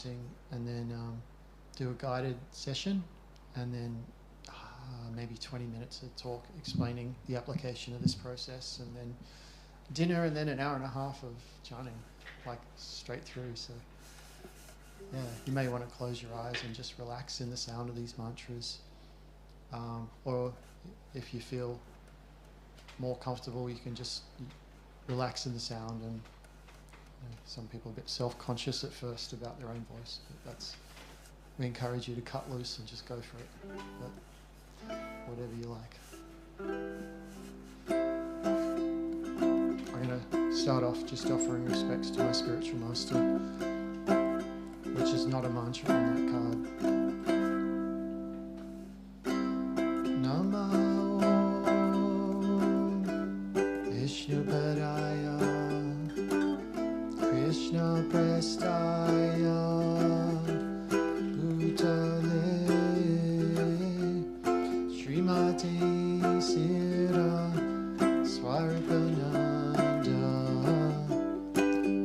and then do a guided session, and then maybe 20 minutes of talk explaining the application of this process, and then dinner, and then an hour and a half of chanting, like straight through. So yeah, you may want to close your eyes and just relax in the sound of these mantras, or if you feel more comfortable, you can just relax in the sound. And some people get self-conscious at first about their own voice, but we encourage you to cut loose and just go for it, but whatever you like. I'm going to start off just offering respects to my spiritual master, which is not a mantra on that card. Namo Vishnu Padaya Krishna Prestaya Bhutale Srimati Sira Swarpananda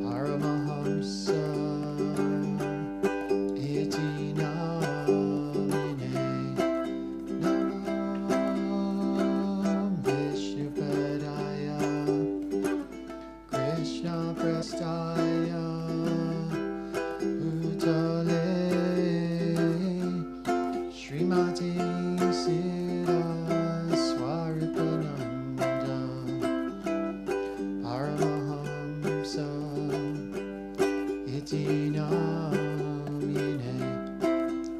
Paramahamsa Iti Namine Nam Vishnu Padaya Krishna Prestaya Bhutale Srimati Sira Swarpananda Paramahamsa Iti Namine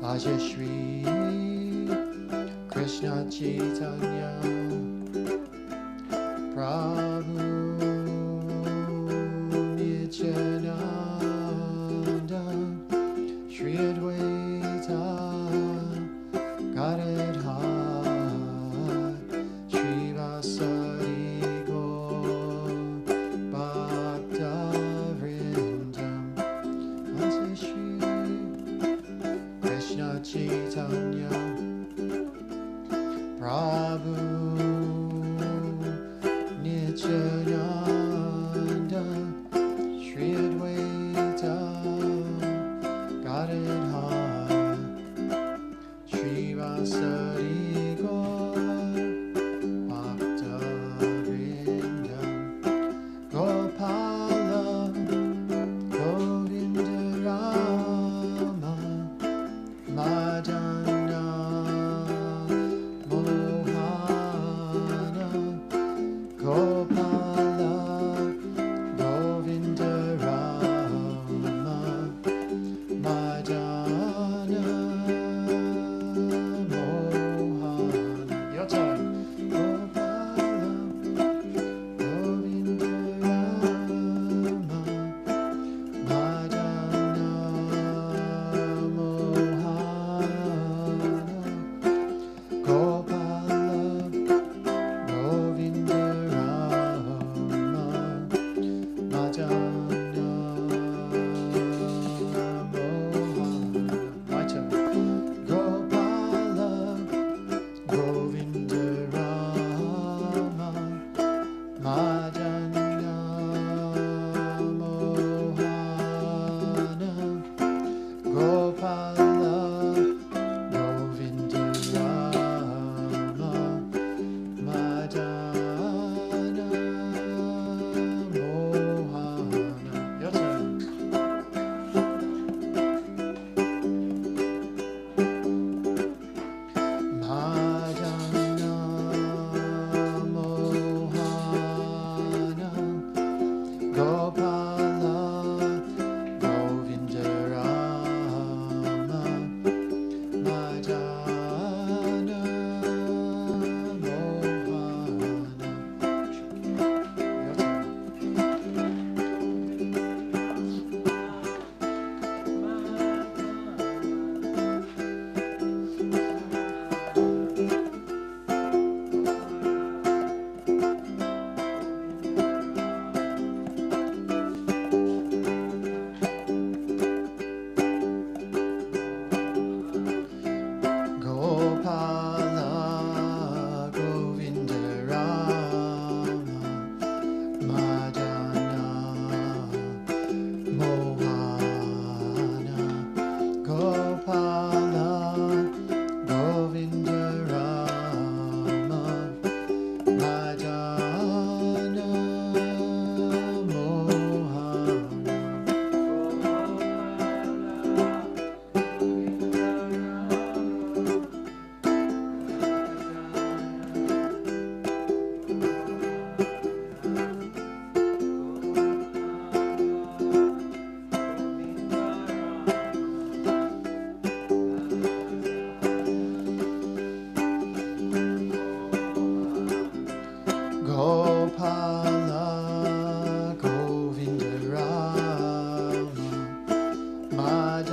Bhaja Shri Krishna Chaitanya Prabhu Nityananda Shri Advaita Gadadhar Shri Vasari Gaur Bhakta Vrindam Bhaja Shri Krishna Chaitanya Prabhu Nityananda Shri Advaita Gadadhar Shri Vasari Gaur Bhakta Vrindam Gopala Govinda Rama Madana Mohan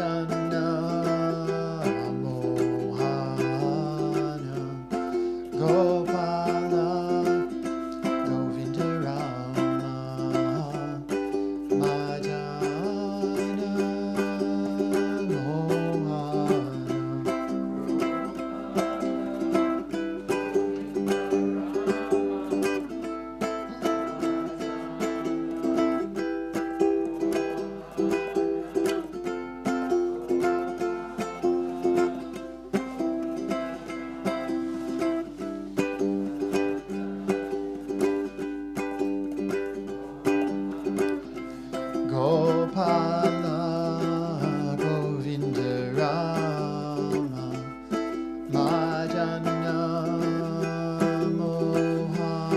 Majana Mohana Gopala Govindarama Majana Gopala Govindarama Majana Mohana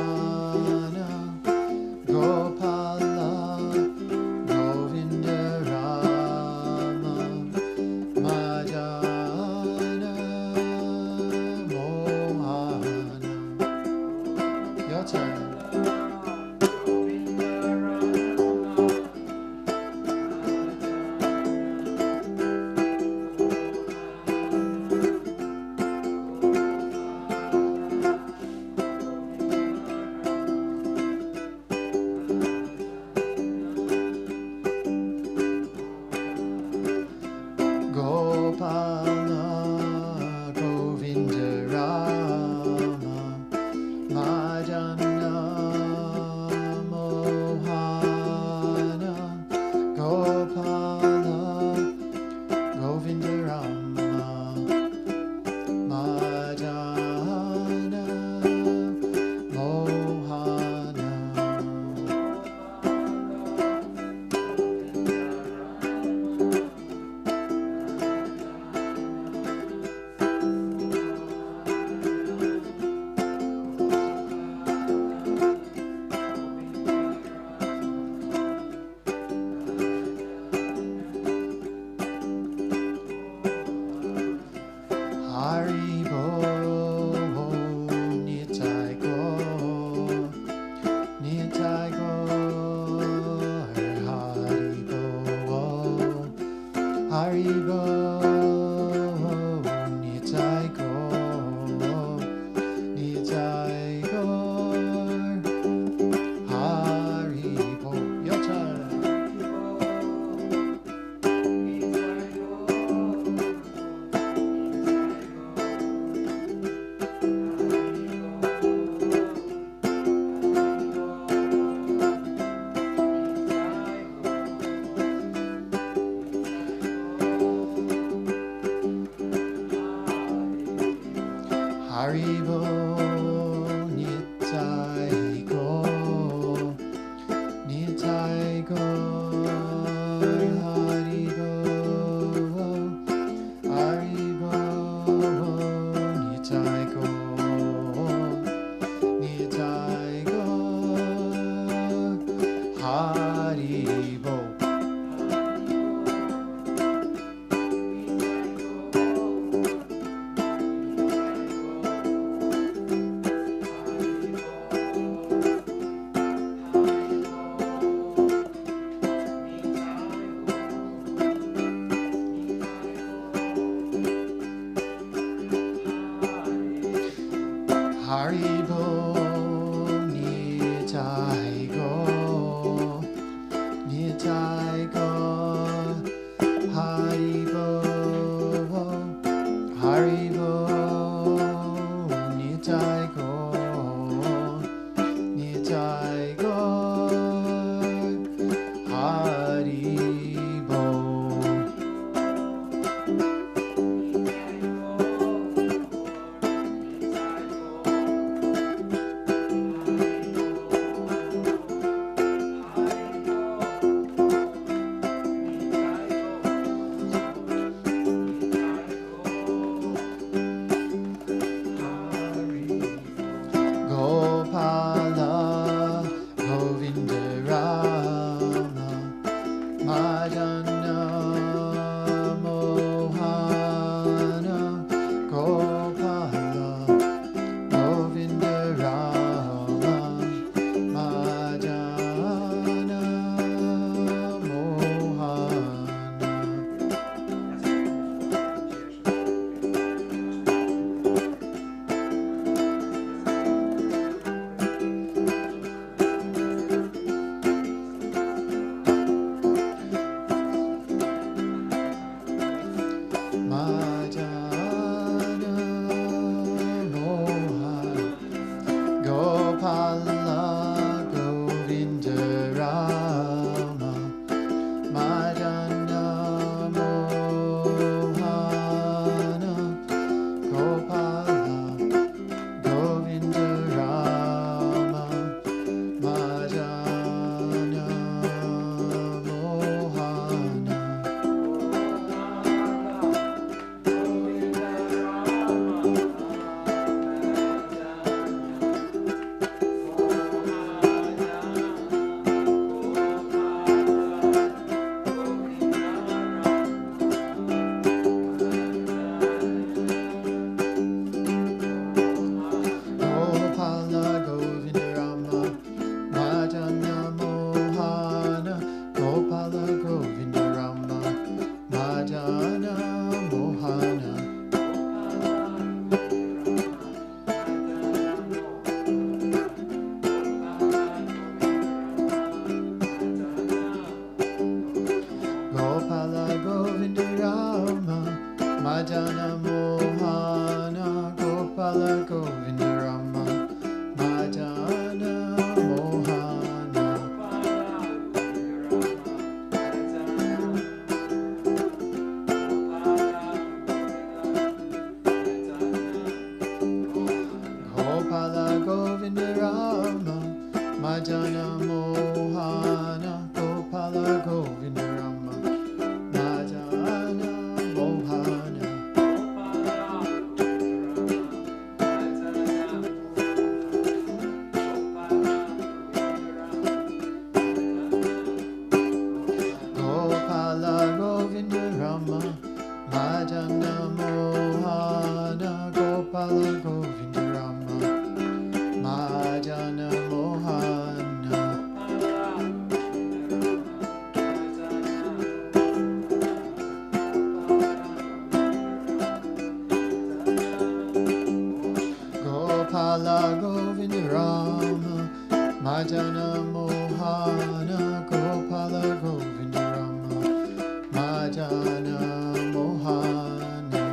Gopala Govindarama Majana Mohana. Your turn. Gopala Govindarama Majana Mohana Gopala Govindarama Majana Mohana. Haribo Nitai Go Nitai Go Haribo Nitai Go Nitai Go Haribo. Your turn. Haribo Nitai Go Nitai Go Haribo Haribo Nitai Go Nitai Go Haribo. Haribo Nitai Go Nitai Go Haribo Haribo Nitai Go Nitai Go Haribo. Madana Mohana. Gopala Govinda Rama, Madana Mohana. Gopala Govinda Rama, Madana Mohana. Gopala Govinda Rama, Madana Mohana. Gopala Govinda Rama, Madana Mohana. Gopala Govinda Rama, Madana Mohana. Gopala Govinda Rama, Madana Mohana. Gopala Govinda Rama, Madana Mohana. Gopala Govinda Rama, Madana Mohana.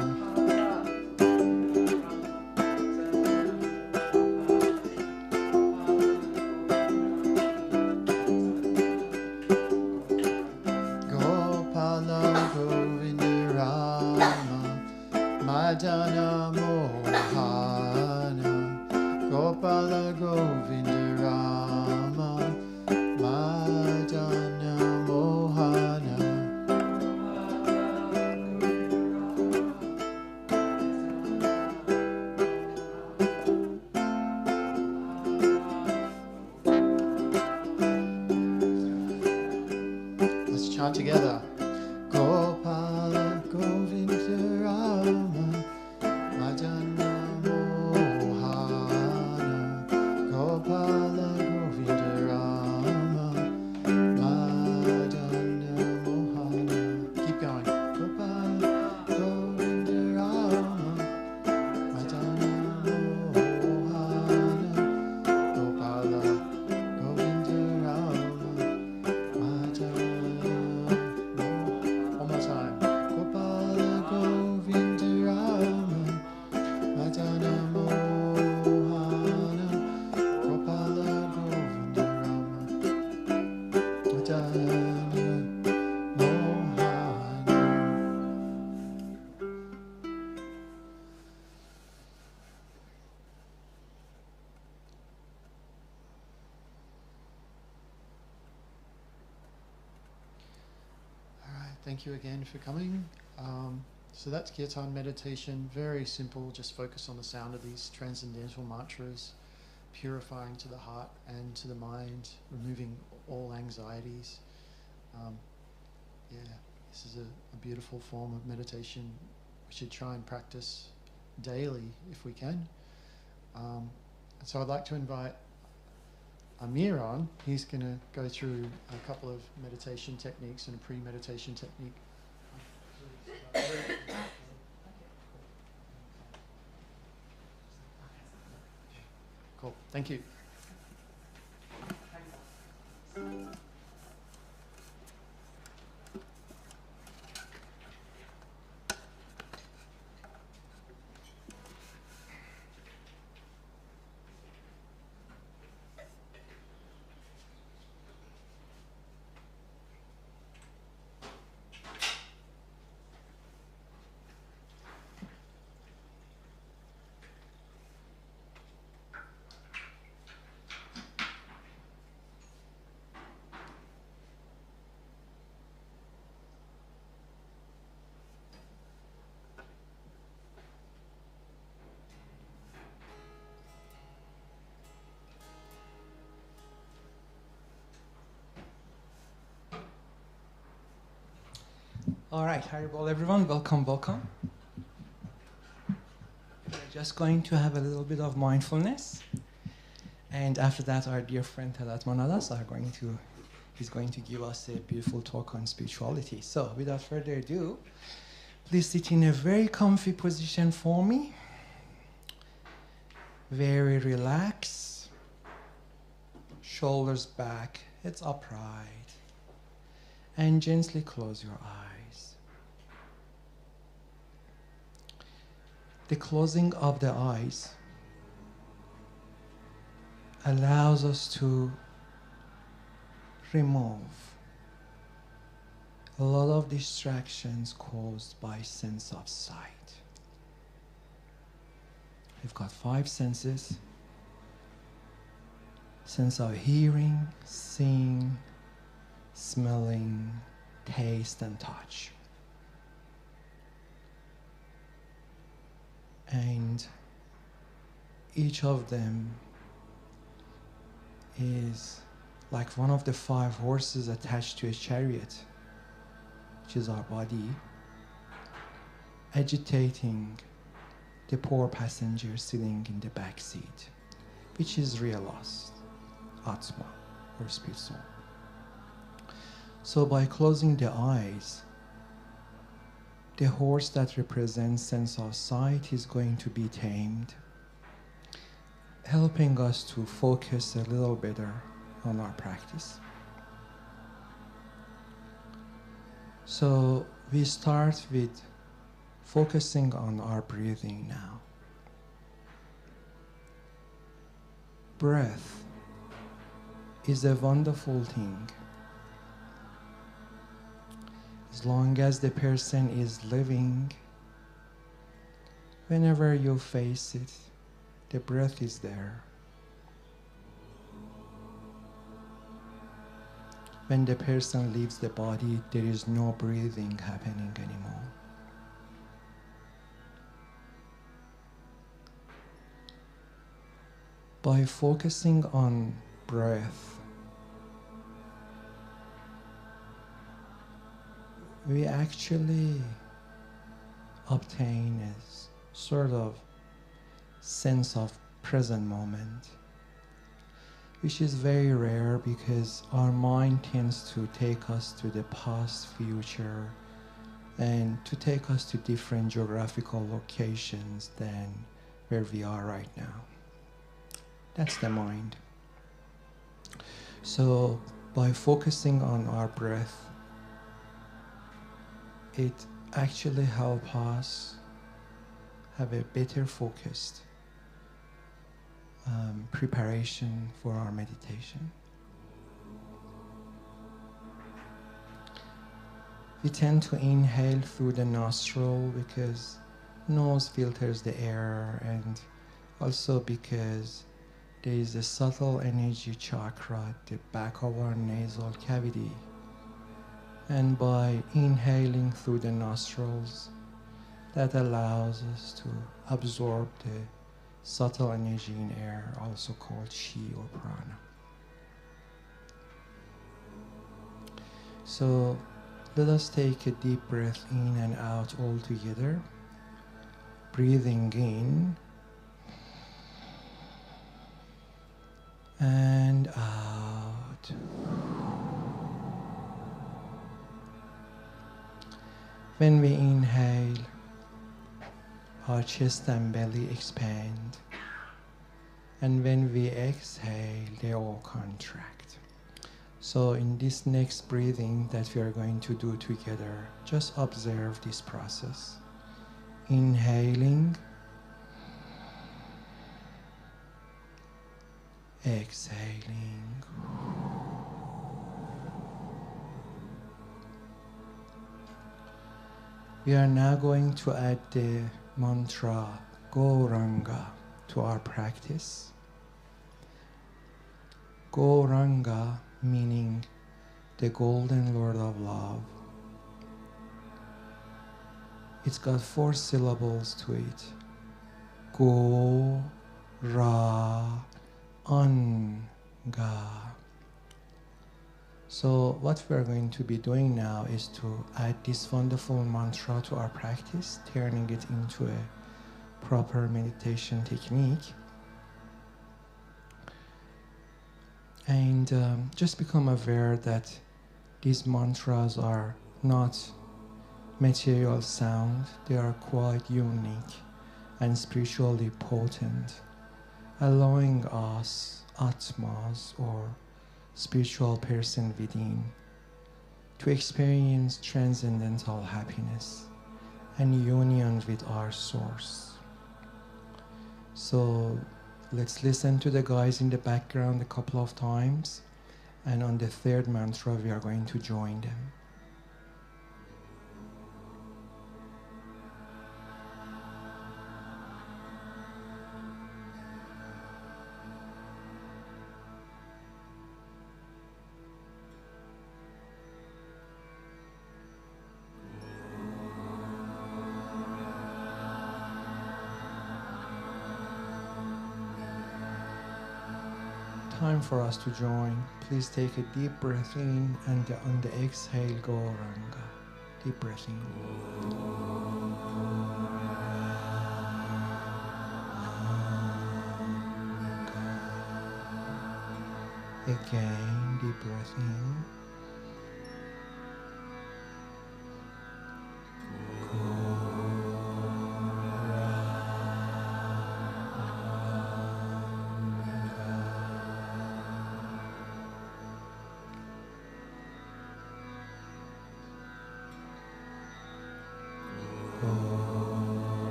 Gopala Govinda Rama, Madana Mohana. Gopala Govinda Rama, Madana Mohana. Let's chant together. Gopala Govinda Rama, Madana Mohana. Gopala Govinda Rama, Madana Mohana. Keep going. Gopala Govinda Rama, Madana Mohana. Gopala Govinda Rama, Madana. One more time. Gopala Govinda Rama, Madana Mohana. Gopala Govinda Rama, Madana Mohana. All right, thank you again for coming. So that's Kirtan meditation, very simple, just focus on the sound of these transcendental mantras, purifying to the heart and to the mind, removing all anxieties. This is a beautiful form of meditation. We should try and practice daily if we can. And so I'd like to invite Amir on. He's going to go through a couple of meditation techniques and a pre-meditation technique. Cool, thank you. All right, Haribol everyone, welcome. We're just going to have a little bit of mindfulness. And after that, our dear friend Talat Manadas he's going to give us a beautiful talk on spirituality. So without further ado, Please sit in a very comfy position for me. Very relaxed. Shoulders back, heads upright. And gently close your eyes. The closing of the eyes allows us to remove a lot of distractions caused by sense of sight. We've got 5 senses: sense of hearing, seeing, smelling, taste, and touch. And each of them is like one of the 5 horses attached to a chariot, which is our body, agitating the poor passenger sitting in the back seat, which is real us, Atma, or spirit soul. So by closing the eyes, the horse that represents sense of sight is going to be tamed, helping us to focus a little better on our practice. So we start with focusing on our breathing now. Breath is a wonderful thing. As long as the person is living, whenever you face it, the breath is there. When the person leaves the body, there is no breathing happening anymore. By focusing on breath, we actually obtain a sort of sense of present moment, which is very rare because our mind tends to take us to the past, future, and to take us to different geographical locations than where we are right now. That's the mind. So by focusing on our breath, it actually helps us have a better focused preparation for our meditation. We tend to inhale through the nostril because nose filters the air, and also because there is a subtle energy chakra at the back of our nasal cavity. And by inhaling through the nostrils, that allows us to absorb the subtle energy in air, also called chi or prana. So let us take a deep breath in and out all together. Breathing in and out. When we inhale, our chest and belly expand, and when we exhale, they all contract. So in this next breathing that we are going to do together, just observe this process. Inhaling, exhaling. We are now going to add the mantra Gauranga to our practice. Gauranga meaning the golden Lord of love. It's got 4 syllables to it. Go, ra, anga. So what we're going to be doing now is to add this wonderful mantra to our practice, turning it into a proper meditation technique. And just become aware that these mantras are not material sound, they are quite unique and spiritually potent, allowing us, Atmas or spiritual person within, to experience transcendental happiness and union with our source. So let's listen to the guys in the background a couple of times, and on the third mantra we are going to join them. Time for us to join. Please take a deep breath in, and on the exhale, Gauranga. Deep breath in. Again, deep breath in.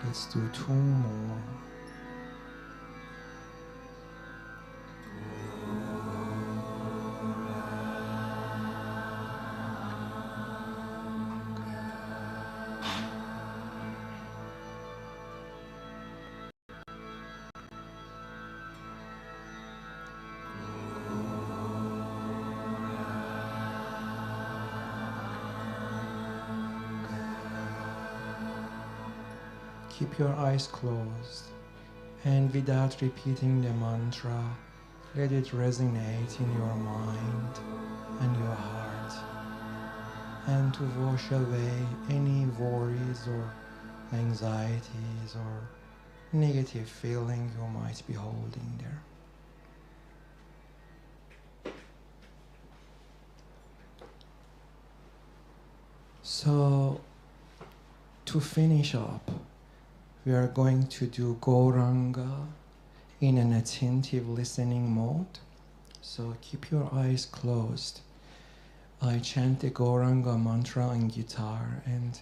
Let's do two more. Keep your eyes closed, and without repeating the mantra, let it resonate in your mind and your heart, and to wash away any worries or anxieties or negative feeling you might be holding there. So, to finish up, we are going to do Gauranga in an attentive listening mode. So keep your eyes closed. I chant the Gauranga mantra on guitar, and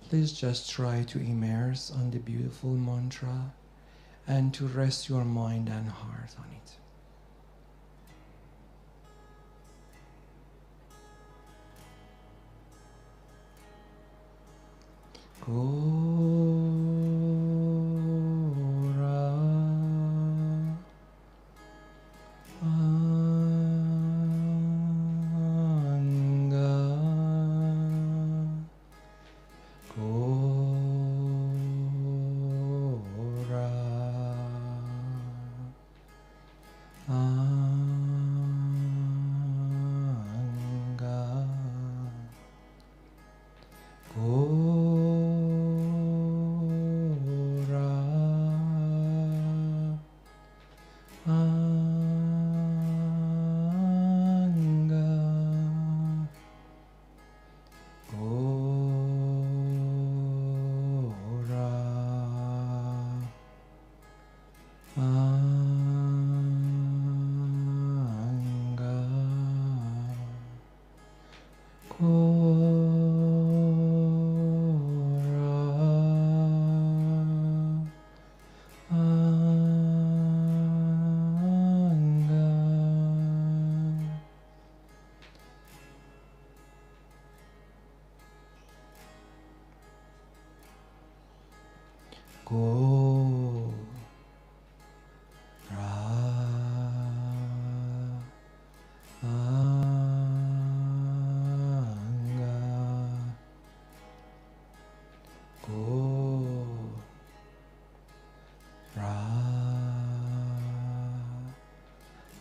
please just try to immerse on the beautiful mantra and to rest your mind and heart on it. Gauranga. Go Ra Anga Go Ra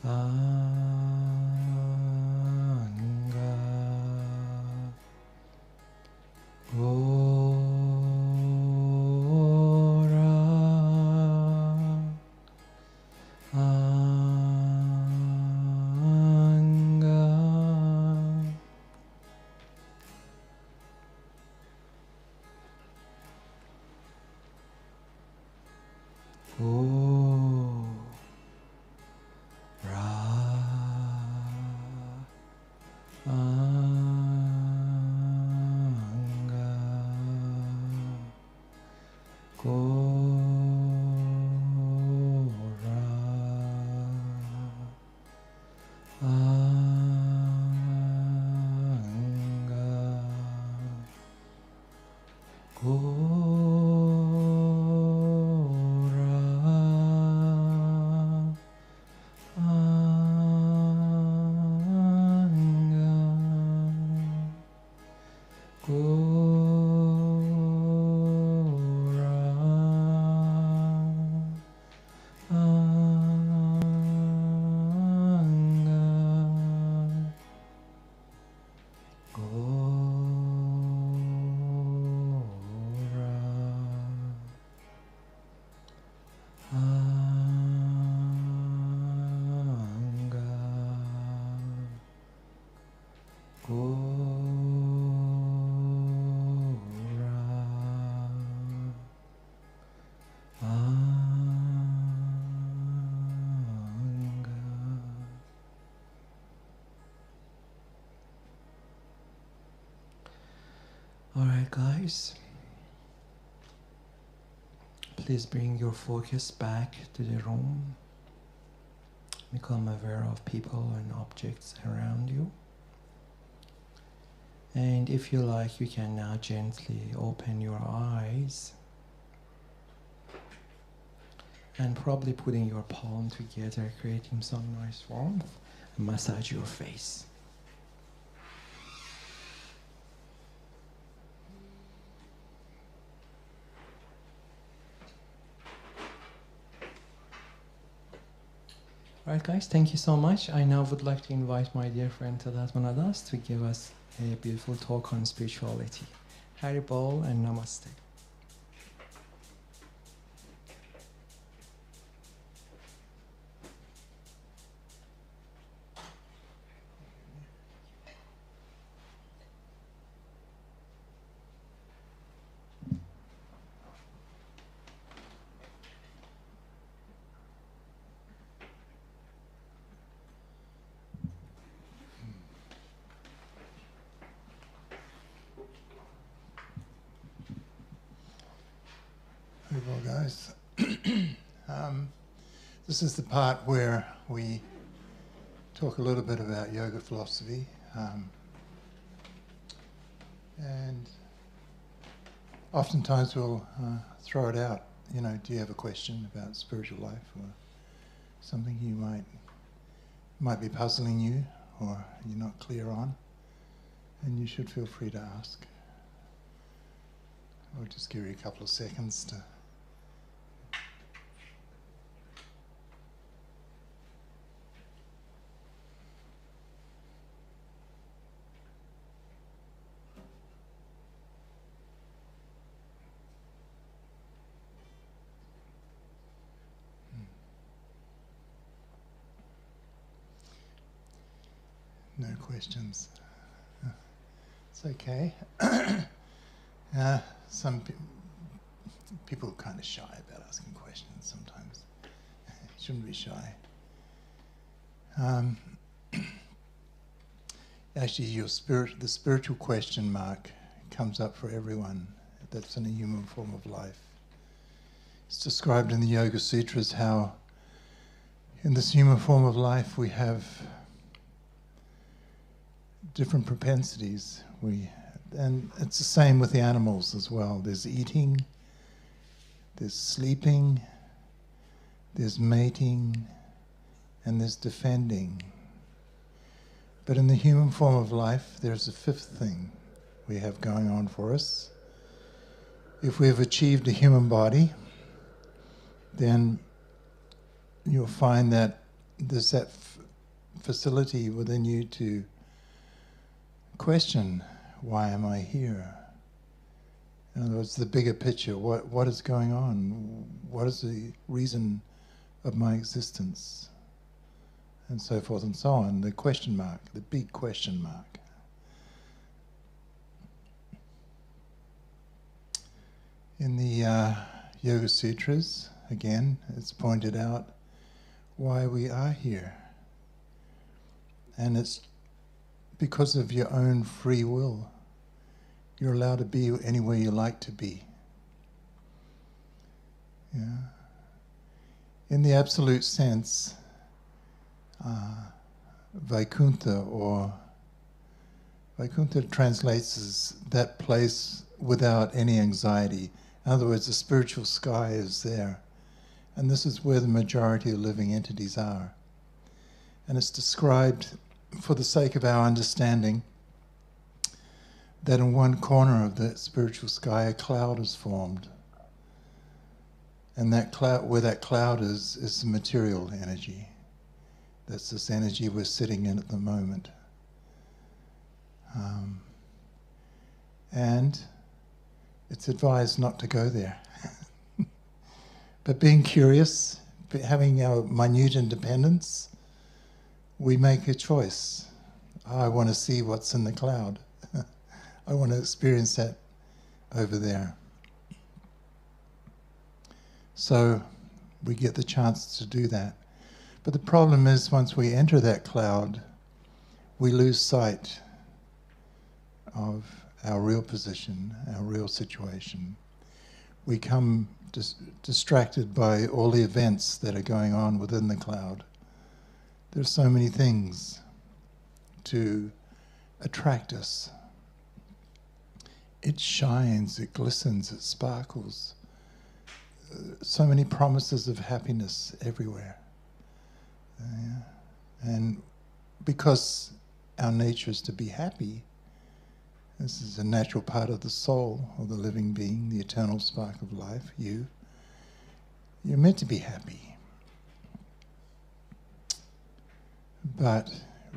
Anga Gora Anga Gora Anga Gora Anga Gora Anga Gora Anga All right, guys. Please bring your focus back to the room. Become aware of people and objects around you. And if you like, you can now gently open your eyes and probably putting your palm together, creating some nice warmth, and massage your face. Alright guys, thank you so much. I now would like to invite my dear friend Tadat Manadas to give us a beautiful talk on spirituality. Haribol and Namaste. Well, guys, this is the part where we talk a little bit about yoga philosophy, and oftentimes we'll throw it out. You know, do you have a question about spiritual life or something you might be puzzling you or you're not clear on? And you should feel free to ask. I'll just give you a couple of seconds to. No questions. It's okay. Some people are kind of shy about asking questions sometimes. Shouldn't be shy. Actually, the spiritual question mark comes up for everyone that's in a human form of life. It's described in the Yoga Sutras how in this human form of life we have different propensities. And it's the same with the animals as well. There's eating, there's sleeping, there's mating, and there's defending. But in the human form of life, there's a fifth thing we have going on for us. If we have achieved a human body, then you'll find that there's that facility within you to question, why am I here? In other words, the bigger picture, what is going on? What is the reason of my existence? And so forth and so on. The question mark, the big question mark. In the Yoga Sutras, again, it's pointed out why we are here. And it's because of your own free will. You're allowed to be anywhere you like to be. Yeah. In the absolute sense, Vaikuntha translates as that place without any anxiety. In other words, the spiritual sky is there. And this is where the majority of living entities are. And it's described, for the sake of our understanding, that in one corner of that spiritual sky a cloud is formed. And that cloud, where that cloud is the material energy. That's this energy we're sitting in at the moment. And it's advised not to go there. But being curious, having our minute independence, we make a choice. I want to see what's in the cloud. I want to experience that over there. So we get the chance to do that. But the problem is, once we enter that cloud, we lose sight of our real position, our real situation. We come distracted by all the events that are going on within the cloud. There's so many things to attract us. It shines, it glistens, it sparkles. So many promises of happiness everywhere. And because our nature is to be happy, this is a natural part of the soul of the living being, the eternal spark of life, you're meant to be happy. But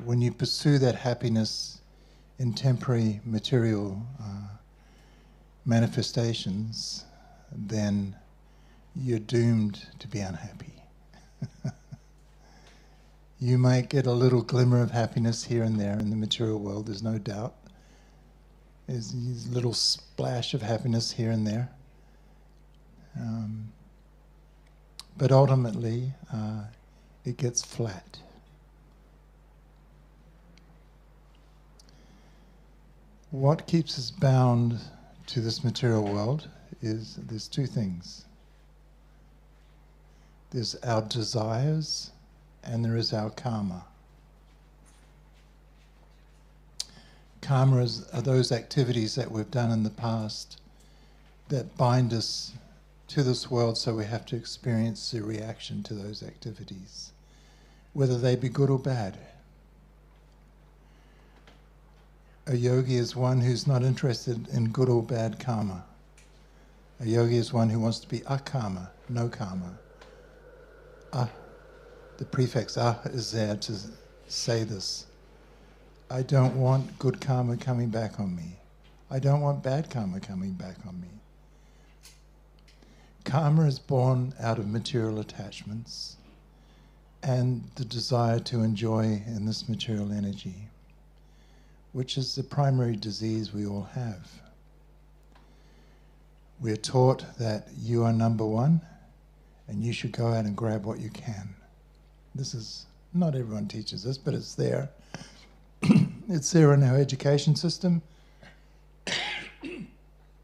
when you pursue that happiness in temporary material manifestations, then you're doomed to be unhappy. You might get a little glimmer of happiness here and there in the material world, there's no doubt. There's a little splash of happiness here and there. But ultimately, it gets flat. What keeps us bound to this material world is there's two things. There's our desires and there is our karma. Karma are those activities that we've done in the past that bind us to this world, so we have to experience the reaction to those activities, whether they be good or bad. A yogi is one who's not interested in good or bad karma. A yogi is one who wants to be akarma, no karma. The prefix is there to say this. I don't want good karma coming back on me. I don't want bad karma coming back on me. Karma is born out of material attachments and the desire to enjoy in this material energy, which is the primary disease we all have. We're taught that you are number one and you should go out and grab what you can. This is, not everyone teaches this, but it's there. It's there in our education system.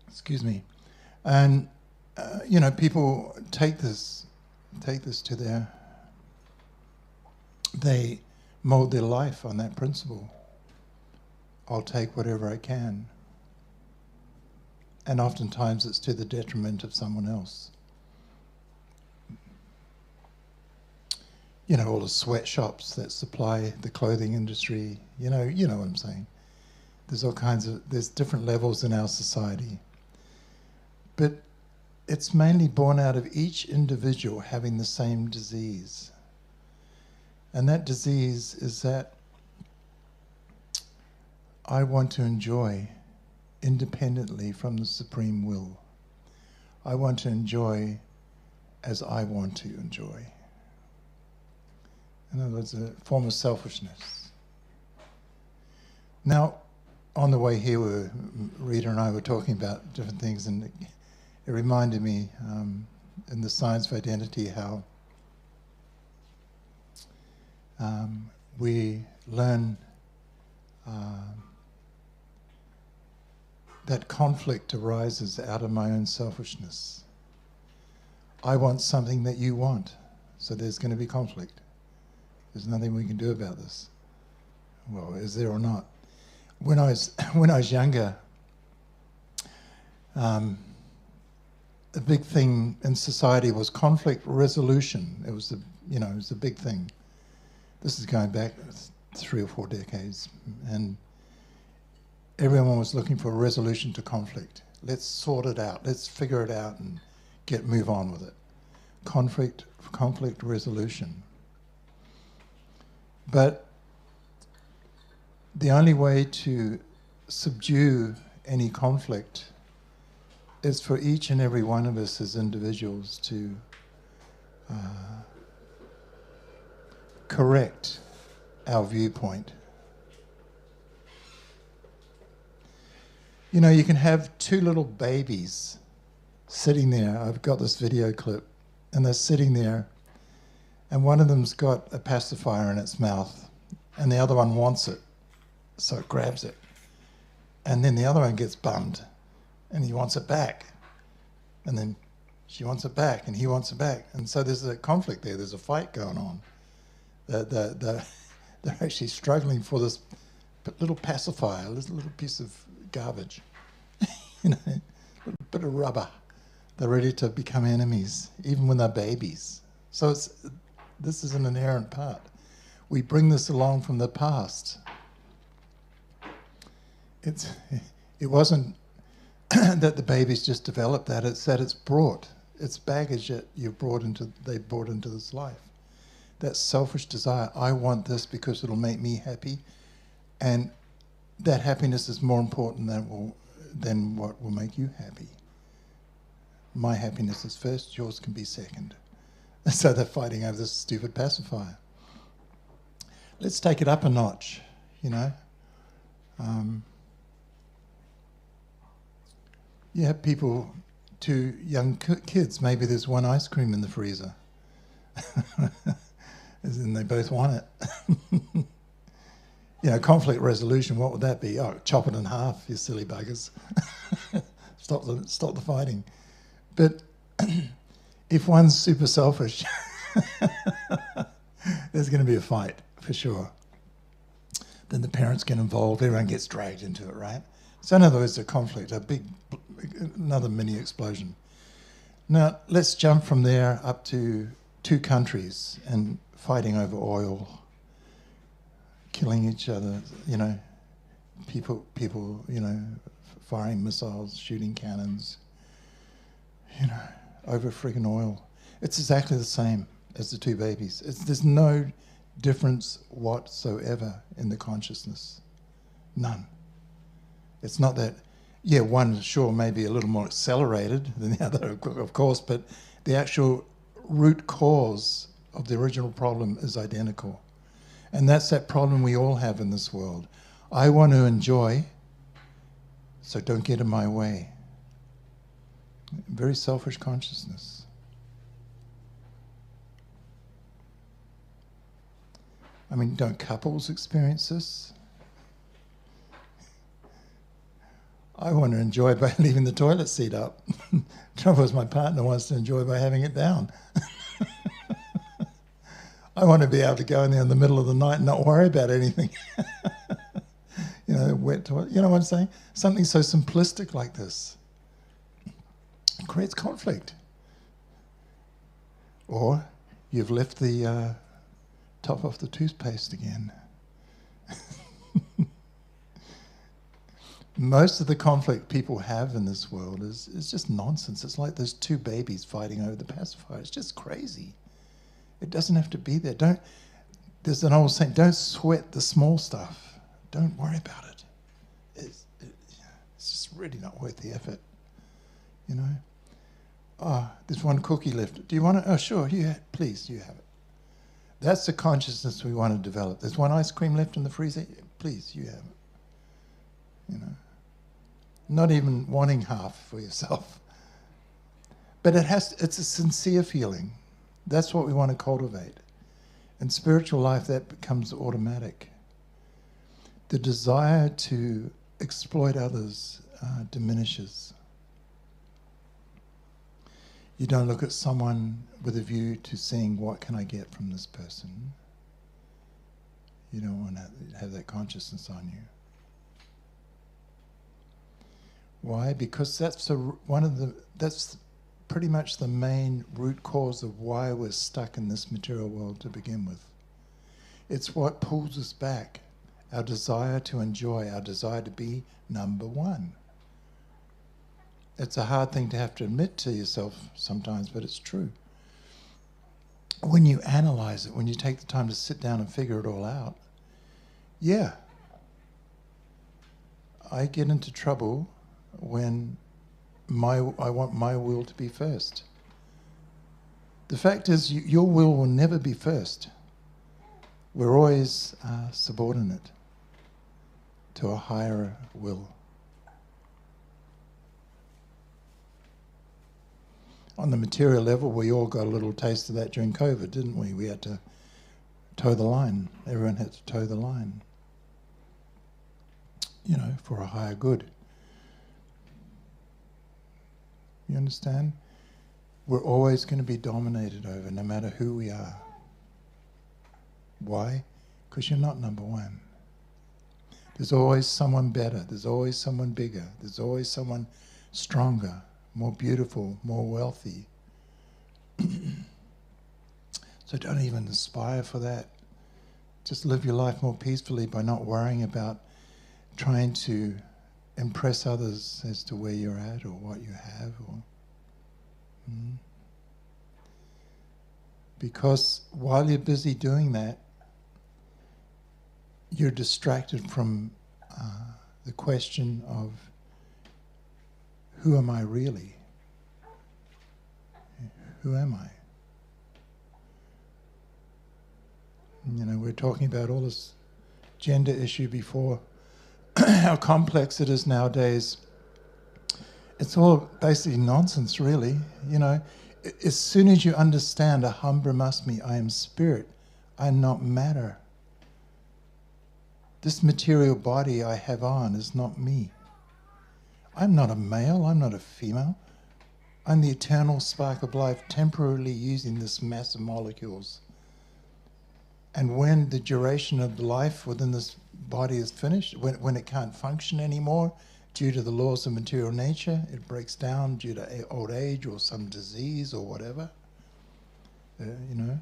Excuse me. And, people take this to they mold their life on that principle. I'll take whatever I can. And oftentimes it's to the detriment of someone else. you know, all the sweatshops that supply the clothing industry. You know what I'm saying. There's all kinds of, there's different levels in our society. But it's mainly born out of each individual having the same disease. And that disease is that I want to enjoy independently from the supreme will. I want to enjoy as I want to enjoy. In other words, a form of selfishness. Now, on the way here, Rita and I were talking about different things, and it reminded me in the science of identity how we learn that conflict arises out of my own selfishness. I want something that you want, so there's going to be conflict. There's nothing we can do about this. Well, is there or not? When I was younger, the big thing in society was conflict resolution. It was a big thing. This is going back 3 or 4 decades, and everyone was looking for a resolution to conflict. Let's sort it out. Let's figure it out and move on with it. Conflict resolution. But the only way to subdue any conflict is for each and every one of us as individuals to correct our viewpoint. You know, you can have 2 little babies sitting there. I've got this video clip, and they're sitting there, and one of them's got a pacifier in its mouth, and the other one wants it, so it grabs it. And then the other one gets bummed, and he wants it back. And then she wants it back, and he wants it back. And so there's a conflict there. There's a fight going on. They're actually struggling for this little pacifier, this little piece of garbage, you know, a little bit of rubber. They're ready to become enemies, even when they're babies. So this is an inherent part. We bring this along from the past. It wasn't that the babies just developed that. It's that it's baggage that they brought into this life. That selfish desire. I want this because it'll make me happy, and that happiness is more important than what will make you happy. My happiness is first, yours can be second. So they're fighting over this stupid pacifier. Let's take it up a notch, you know. You have people, 2 young kids, maybe there's 1 ice cream in the freezer. As in they both want it. You know, conflict resolution, what would that be? Oh, chop it in half, you silly buggers. Stop the fighting. But if one's super selfish, there's going to be a fight, for sure. Then the parents get involved, everyone gets dragged into it, right? So in other words, a conflict, another mini explosion. Now, let's jump from there up to 2 countries and fighting over oil, killing each other, you know, people, you know, firing missiles, shooting cannons, you know, over friggin' oil. It's exactly the same as the 2 babies. There's no difference whatsoever in the consciousness. None. It's not that, yeah, one sure may be a little more accelerated than the other, of course, but the actual root cause of the original problem is identical. And that's that problem we all have in this world. I want to enjoy, so don't get in my way. Very selfish consciousness. I mean, don't couples experience this? I want to enjoy by leaving the toilet seat up. Trouble is, my partner wants to enjoy by having it down. I want to be able to go in there in the middle of the night and not worry about anything. You know, wet toilet. You know what I'm saying? Something so simplistic like this creates conflict. Or you've left the top off the toothpaste again. Most of the conflict people have in this world is just nonsense. It's like those two babies fighting over the pacifier. It's just crazy. It doesn't have to be there. There's an old saying, don't sweat the small stuff. Don't worry about it. It's just really not worth the effort, you know. Oh, there's one cookie left. Do you want it? Oh, sure, please, you have it. That's the consciousness we want to develop. There's one ice cream left in the freezer. Please, you have it. You know, not even wanting half for yourself. But it's a sincere feeling. That's what we want to cultivate. In spiritual life, that becomes automatic. The desire to exploit others diminishes. You don't look at someone with a view to seeing what can I get from this person. You don't want to have that consciousness on you. Why? Because that's pretty much the main root cause of why we're stuck in this material world to begin with. It's what pulls us back. Our desire to enjoy, our desire to be number one. It's a hard thing to have to admit to yourself sometimes, but it's true. When you analyze it, when you take the time to sit down and figure it all out, yeah, I get into trouble when I want my will to be first. The fact is, your will never be first. We're always subordinate to a higher will. On the material level, we all got a little taste of that during COVID, didn't we? We had to toe the line. Everyone had to toe the line, you know, for a higher good. You understand? We're always going to be dominated over, no matter who we are. Why? Because you're not number one. There's always someone better. There's always someone bigger. There's always someone stronger, more beautiful, more wealthy. So don't even aspire for that. Just live your life more peacefully by not worrying about trying to impress others as to where you're at or what you have. Because while you're busy doing that, you're distracted from the question of who am I really? Who am I? You know, we're talking about all this gender issue before, how complex it is nowadays. It's all basically nonsense, really. You know, as soon as you understand aham brahmasmi, I am spirit, I am not matter. This material body I have on is not me. I'm not a male, I'm not a female. I'm the eternal spark of life temporarily using this mass of molecules. And when the duration of life within this body is finished, when it can't function anymore due to the laws of material nature, it breaks down due to old age or some disease or whatever, you know,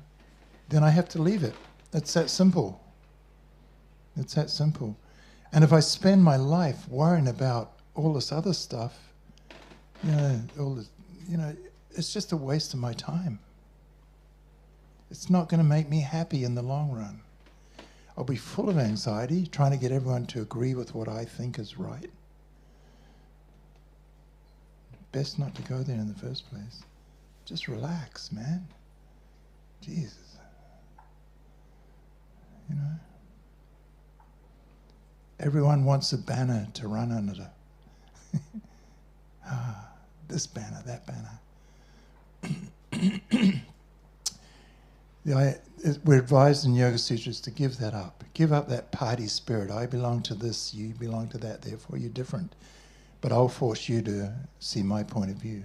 then I have to leave it. It's that simple. It's that simple. And if I spend my life worrying about all this other stuff, it's just a waste of my time. It's not going to make me happy in the long run. I'll be full of anxiety, trying to get everyone to agree with what I think is right. Best not to go there in the first place. Just relax, man. Jesus. You know? Everyone wants a banner to run under. This banner, that banner. We're advised in Yoga Sutras to give that up. Give up that party spirit. I belong to this, you belong to that, therefore you're different. But I'll force you to see my point of view.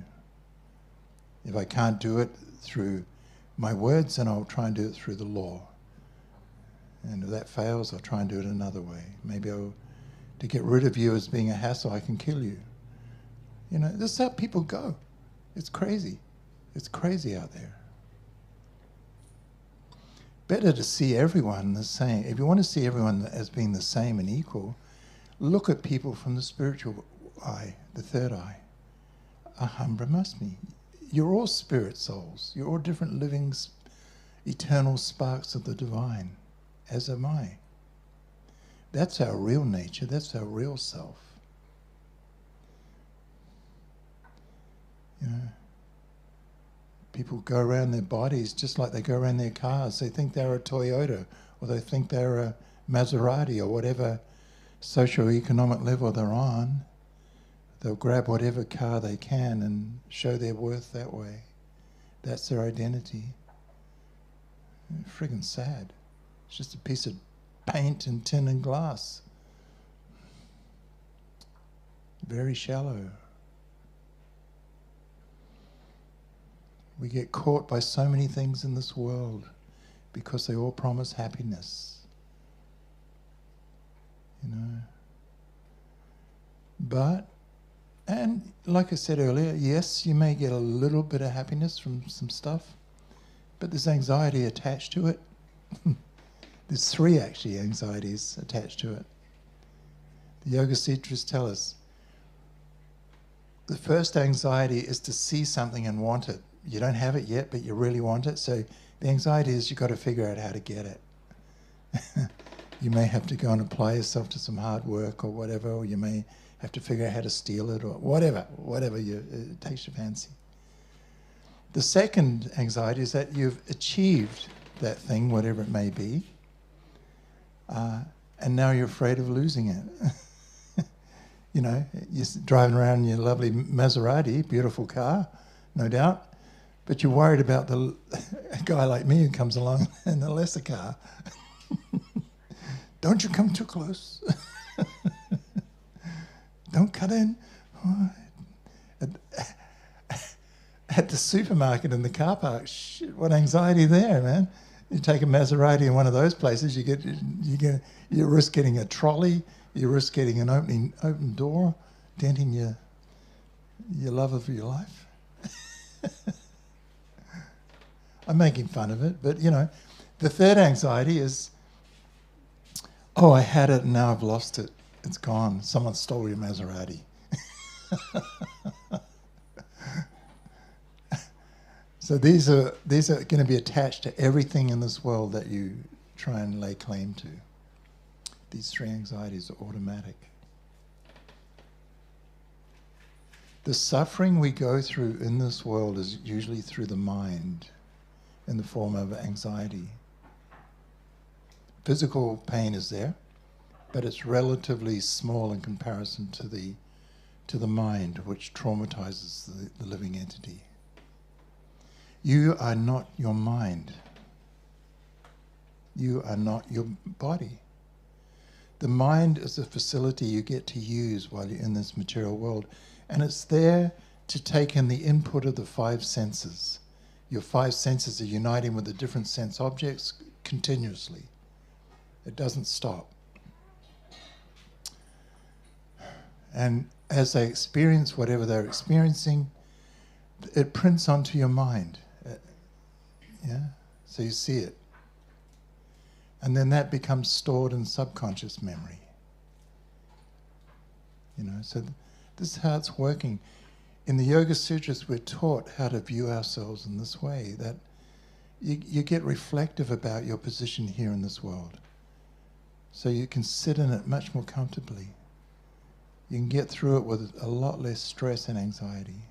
If I can't do it through my words, then I'll try and do it through the law. And if that fails, I'll try and do it another way. Maybe to get rid of you as being a hassle, I can kill you. You know, this is how people go. It's crazy. It's crazy out there. better to see everyone the same. If you want to see everyone as being the same and equal, look at people from the spiritual eye, the third eye. Aham Brahmasmi. You're all spirit souls. You're all different living, eternal sparks of the divine, as am I. That's our real nature. That's our real self. You know, people go around their bodies just like they go around their cars. They think they're a Toyota, or they think they're a Maserati, or whatever socio-economic level they're on. They'll grab whatever car they can and show their worth that way. That's their identity. Friggin' sad. It's just a piece of paint and tin and glass. Very shallow. We get caught by so many things in this world because they all promise happiness. You know. But, and like I said earlier, yes, you may get a little bit of happiness from some stuff, but there's anxiety attached to it. There's 3 actually anxieties attached to it. The Yoga Sutras tell us the first anxiety is to see something and want it. You don't have it yet, but you really want it. So the anxiety is you've got to figure out how to get it. You may have to go and apply yourself to some hard work or whatever, or you may have to figure out how to steal it or whatever it takes your fancy. The second anxiety is that you've achieved that thing, whatever it may be, and now you're afraid of losing it. You know, you're driving around in your lovely Maserati, beautiful car, no doubt, but you're worried about a guy like me who comes along in a lesser car. Don't you come too close. Don't cut in. At the supermarket in the car park, shit, what anxiety there, man. You take a Maserati in one of those places, you risk getting a trolley, you risk getting an open door, denting your love of your life. I'm making fun of it, but you know, the third anxiety is, oh, I had it and now I've lost it. It's gone. Someone stole your Maserati. So these are going to be attached to everything in this world that you try and lay claim to. These 3 anxieties are automatic. The suffering we go through in this world is usually through the mind in the form of anxiety. Physical pain is there, but it's relatively small in comparison to the mind, which traumatizes the living entity. You are not your mind. You are not your body. The mind is a facility you get to use while you're in this material world, and it's there to take in the input of the 5 senses. Your 5 senses are uniting with the different sense objects continuously. It doesn't stop. And as they experience whatever they're experiencing, it prints onto your mind. Yeah? So you see it. And then that becomes stored in subconscious memory. You know, so this is how it's working. In the Yoga Sutras, we're taught how to view ourselves in this way, that you get reflective about your position here in this world. So you can sit in it much more comfortably. You can get through it with a lot less stress and anxiety.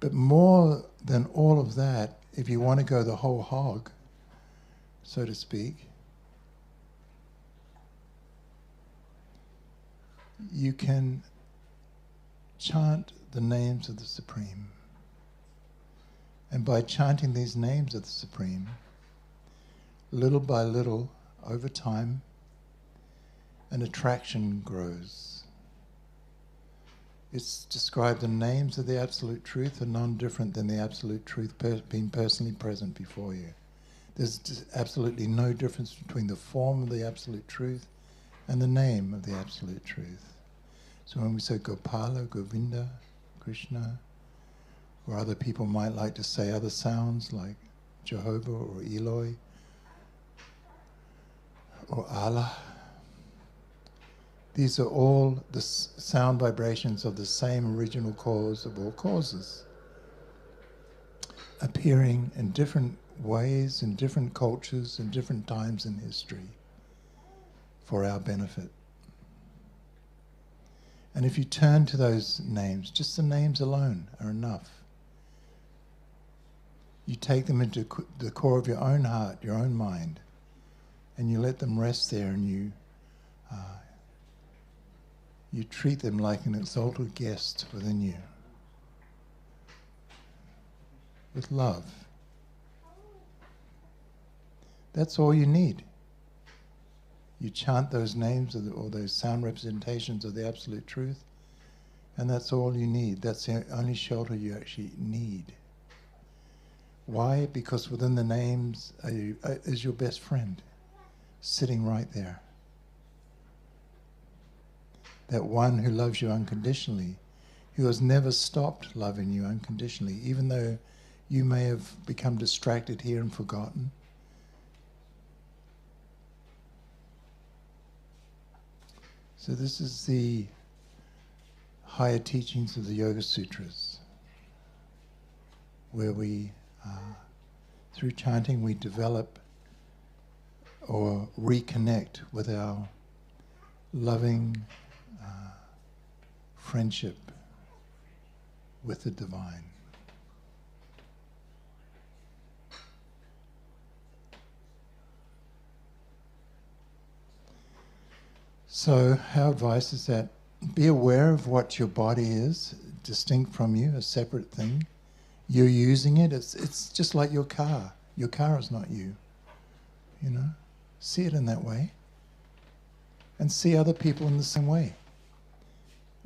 But more than all of that, if you want to go the whole hog, so to speak, you can chant the names of the Supreme. And by chanting these names of the Supreme, little by little, over time, an attraction grows. It's described the names of the Absolute Truth are non-different than the Absolute Truth being personally present before you. There's absolutely no difference between the form of the Absolute Truth and the name of the Absolute Truth. So when we say Gopala, Govinda, Krishna, or other people might like to say other sounds like Jehovah or Eloi or Allah. These are all the sound vibrations of the same original cause of all causes, appearing in different ways, in different cultures, in different times in history, for our benefit. And if you turn to those names, just the names alone are enough. You take them into the core of your own heart, your own mind, and you let them rest there, and you treat them like an exalted guest within you, with love. That's all you need. You chant those names or those sound representations of the absolute truth, and that's all you need. That's the only shelter you actually need. Why? Because within the names is your best friend, sitting right there. That one who loves you unconditionally, who has never stopped loving you unconditionally, even though you may have become distracted here and forgotten. So this is the higher teachings of the Yoga Sutras, where we, through chanting, we develop or reconnect with our loving friendship with the divine. So our advice is that be aware of what your body is, distinct from you, a separate thing. You're using it. It's just like your car. Your car is not you. You know? See it in that way. And see other people in the same way.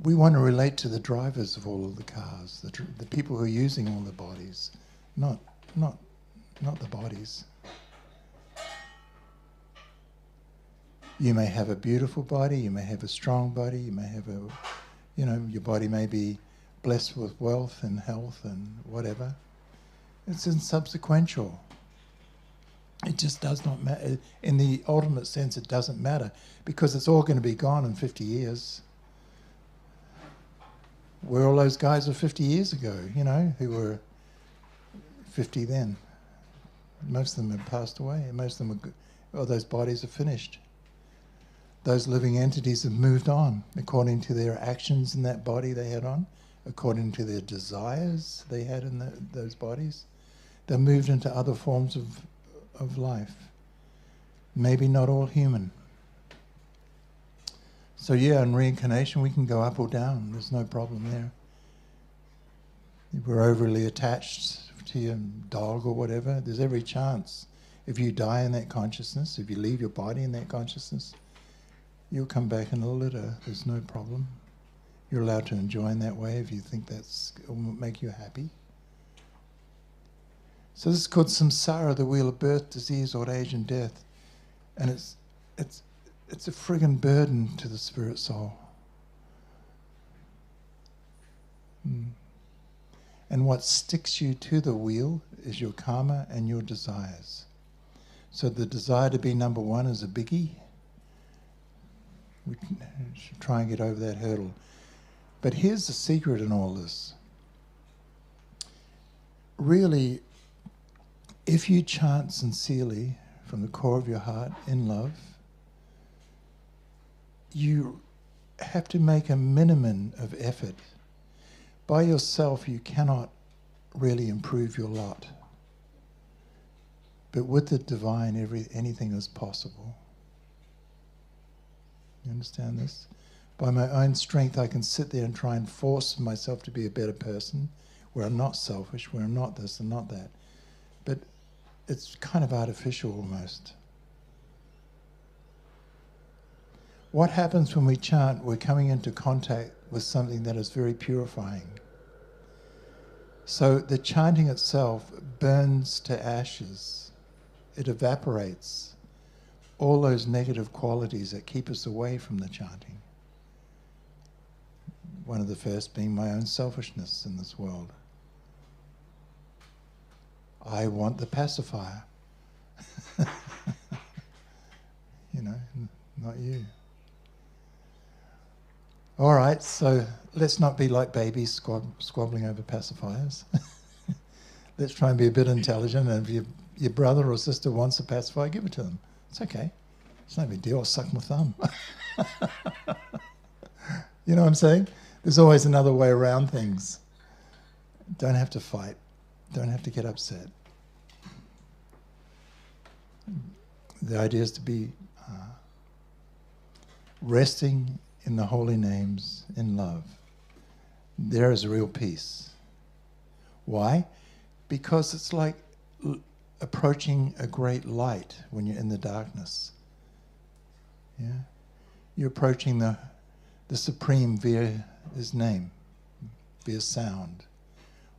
We want to relate to the drivers of all of the cars, the people who are using all the bodies, not the bodies. You may have a beautiful body, you may have a strong body, you may have your body may be blessed with wealth and health and whatever. It's insubsequential. It just does not matter. In the ultimate sense, it doesn't matter because it's all going to be gone in 50 years. Where all those guys were 50 years ago, who were 50 then. Most of them have passed away. Most of them those bodies are finished. Those living entities have moved on according to their actions in that body they had on, according to their desires they had in those bodies. They moved into other forms of life. Maybe not all human. So in reincarnation we can go up or down. There's no problem there. If we're overly attached to your dog or whatever, there's every chance. If you die in that consciousness, if you leave your body in that consciousness, you'll come back in a litter. There's no problem. You're allowed to enjoy in that way if you think will make you happy. So this is called samsara, the wheel of birth, disease, old age, and death. And it's a friggin' burden to the spirit soul. And what sticks you to the wheel is your karma and your desires. So the desire to be number one is a biggie. We should try and get over that hurdle. But here's the secret in all this. Really, if you chant sincerely from the core of your heart in love, you have to make a minimum of effort. By yourself, you cannot really improve your lot. But with the divine, anything is possible. You understand this? By my own strength, I can sit there and try and force myself to be a better person, where I'm not selfish, where I'm not this and not that. But it's kind of artificial almost. What happens when we chant? We're coming into contact with something that is very purifying. So the chanting itself burns to ashes. It evaporates all those negative qualities that keep us away from the chanting. One of the first being my own selfishness in this world. I want the pacifier. You know, not you. All right, so let's not be like babies squabbling over pacifiers. Let's try and be a bit intelligent, and if your brother or sister wants a pacifier, give it to them. It's okay. It's no big deal. I'll suck my thumb. You know what I'm saying? There's always another way around things. Don't have to fight. Don't have to get upset. The idea is to be resting in the holy names in love. There is real peace. Why? Because it's like approaching a great light when you're in the darkness. Yeah? You're approaching the Supreme via His name, via sound.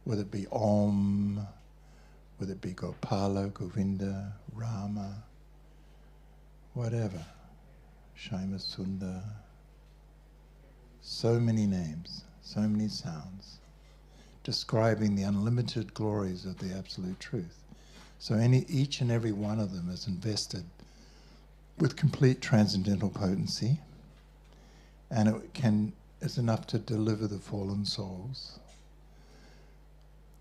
Whether it be Om, whether it be Gopala, Govinda, Rama, whatever. Shaima Sundar. So many names, so many sounds, describing the unlimited glories of the Absolute Truth. So each and every one of them is invested with complete transcendental potency, and it's enough to deliver the fallen souls.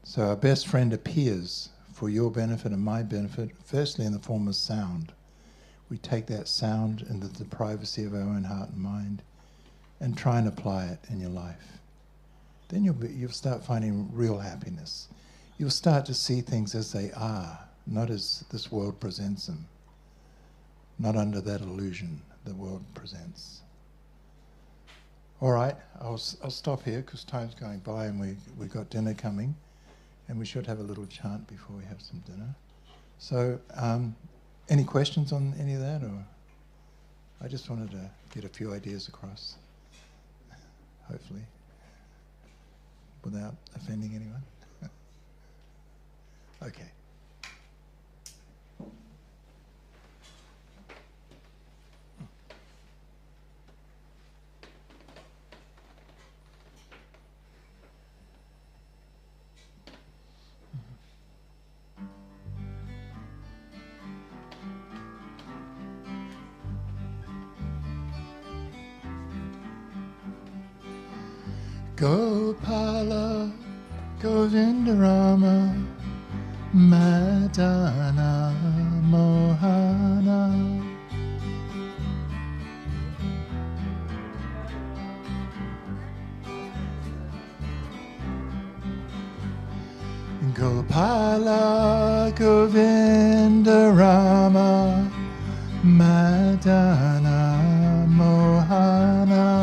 So our best friend appears for your benefit and my benefit, firstly in the form of sound. We take that sound into the privacy of our own heart and mind and try and apply it in your life. Then you'll start finding real happiness. You'll start to see things as they are, not as this world presents them, not under that illusion the world presents. All right, I'll stop here because time's going by and we got dinner coming, and we should have a little chant before we have some dinner. So, any questions on any of that, or I just wanted to get a few ideas across, hopefully, without offending anyone. Okay. Gopala, Govinda Rama, Madana, Mohana. Gopala, Govinda Rama, Madana, Mohana.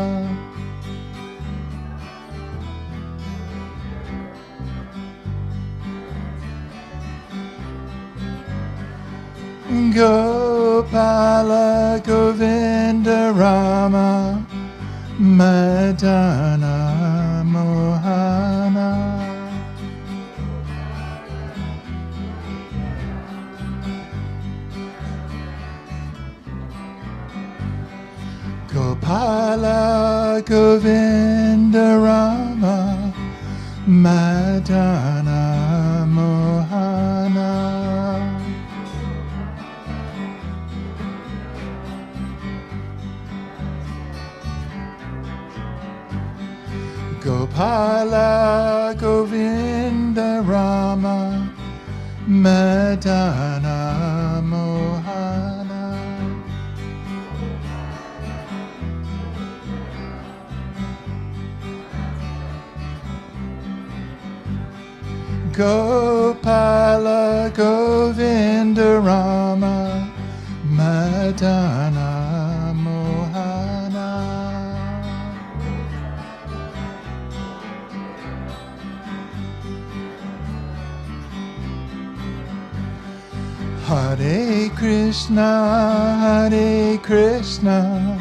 Gopala, Govinda Rama, Madana, Mohana. Gopala, Govinda Rama, Madana, Mohana. Gopala, Govinda Rama, Madana, Mohana. Gopala, Govinda Rama, Madana, Mohana. Hare Krishna, Hare Krishna,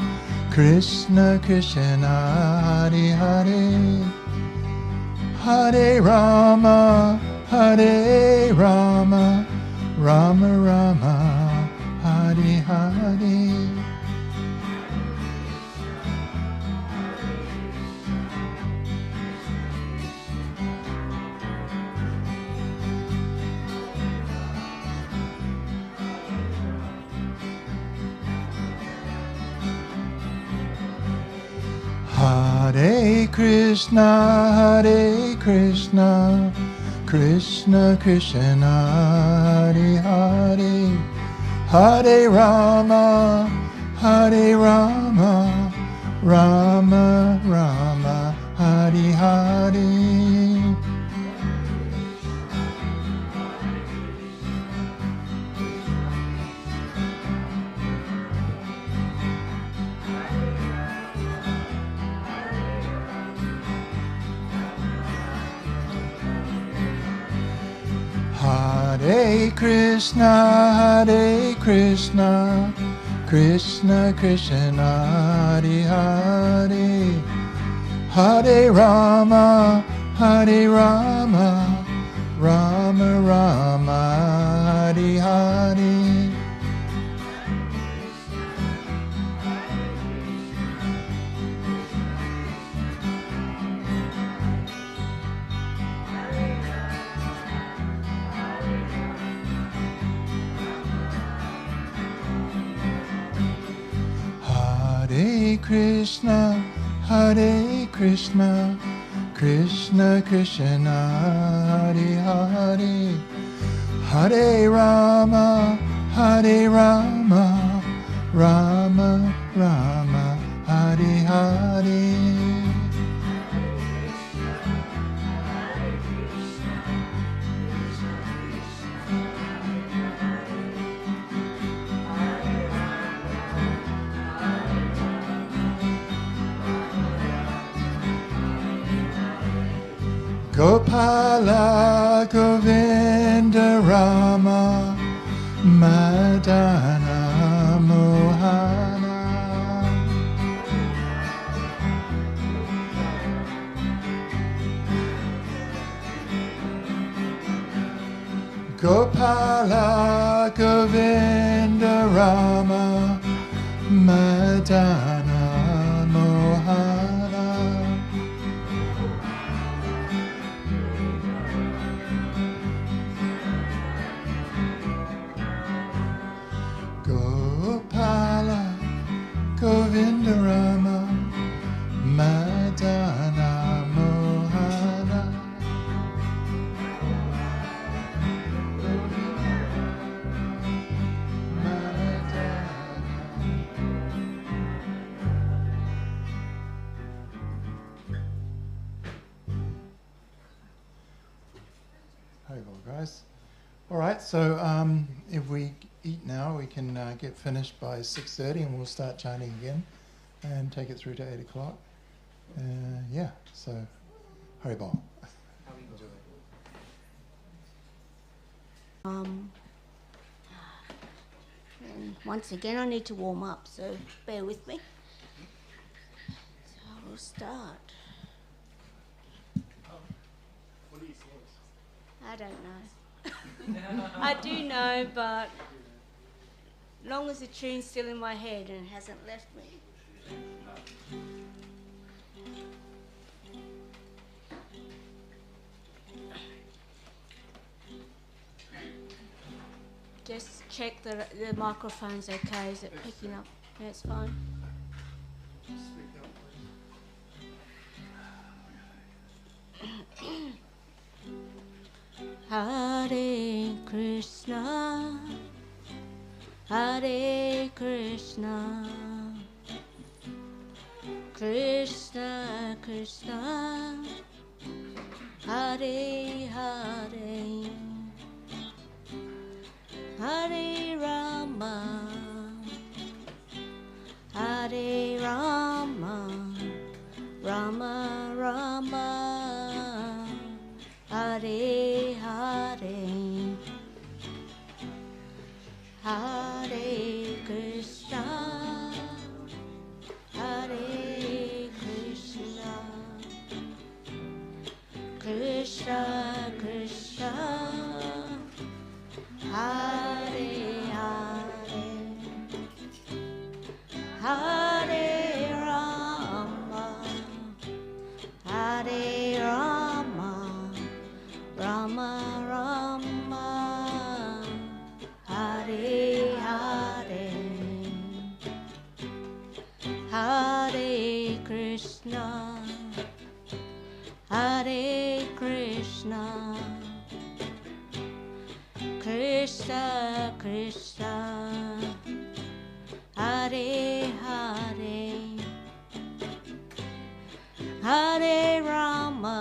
Krishna Krishna, Hare Hare, Hare Rama, Hare Rama, Rama Rama, Hare Hare. Hare Krishna, Krishna Krishna, Hare Hare, Hare Rama, Rama Rama, Hare Hare. Hare Krishna, Krishna Krishna, Hare Hare, Hare Rama, Rama Rama, Hare Hare. Hare Krishna, Krishna Krishna, Hare Hare, Hare Rama, Rama Rama, Hare Hare. Gopala Govinda Rama Madana Mohana. Gopala Govinda Rama Madana Mohana. Gopala Govinda Rama Madana Mohana. Hey, well, guys. All right, so if we eat now, we can get finished by 6:30 and we'll start chanting again and take it through to 8 o'clock. Yeah, so Haribol. How we enjoy it. And once again, I need to warm up, so bear with me. So we'll start. What are your thoughts? I don't know. I do know, but long as the tune's still in my head and hasn't left me. Just check the microphone's okay. Is it picking up? Yeah, it's fine. Hare Krishna, Hare Krishna, Krishna Krishna, Hare Hare, Hare Rama, Hare Rama, Rama Rama, Hare Hare, Hare Krishna, Hare Krishna, Krishna Krishna, Hare Krishna Krishna, Hare Hare, Hare Rama,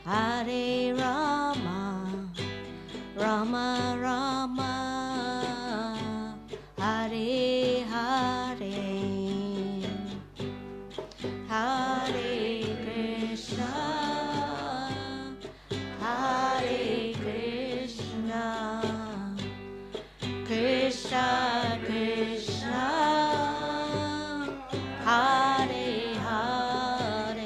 Hare Rama, Rama Rama, Hare Hare, Hare Krishna, Hare Krishna, Krishna Krishna, Hare Hare,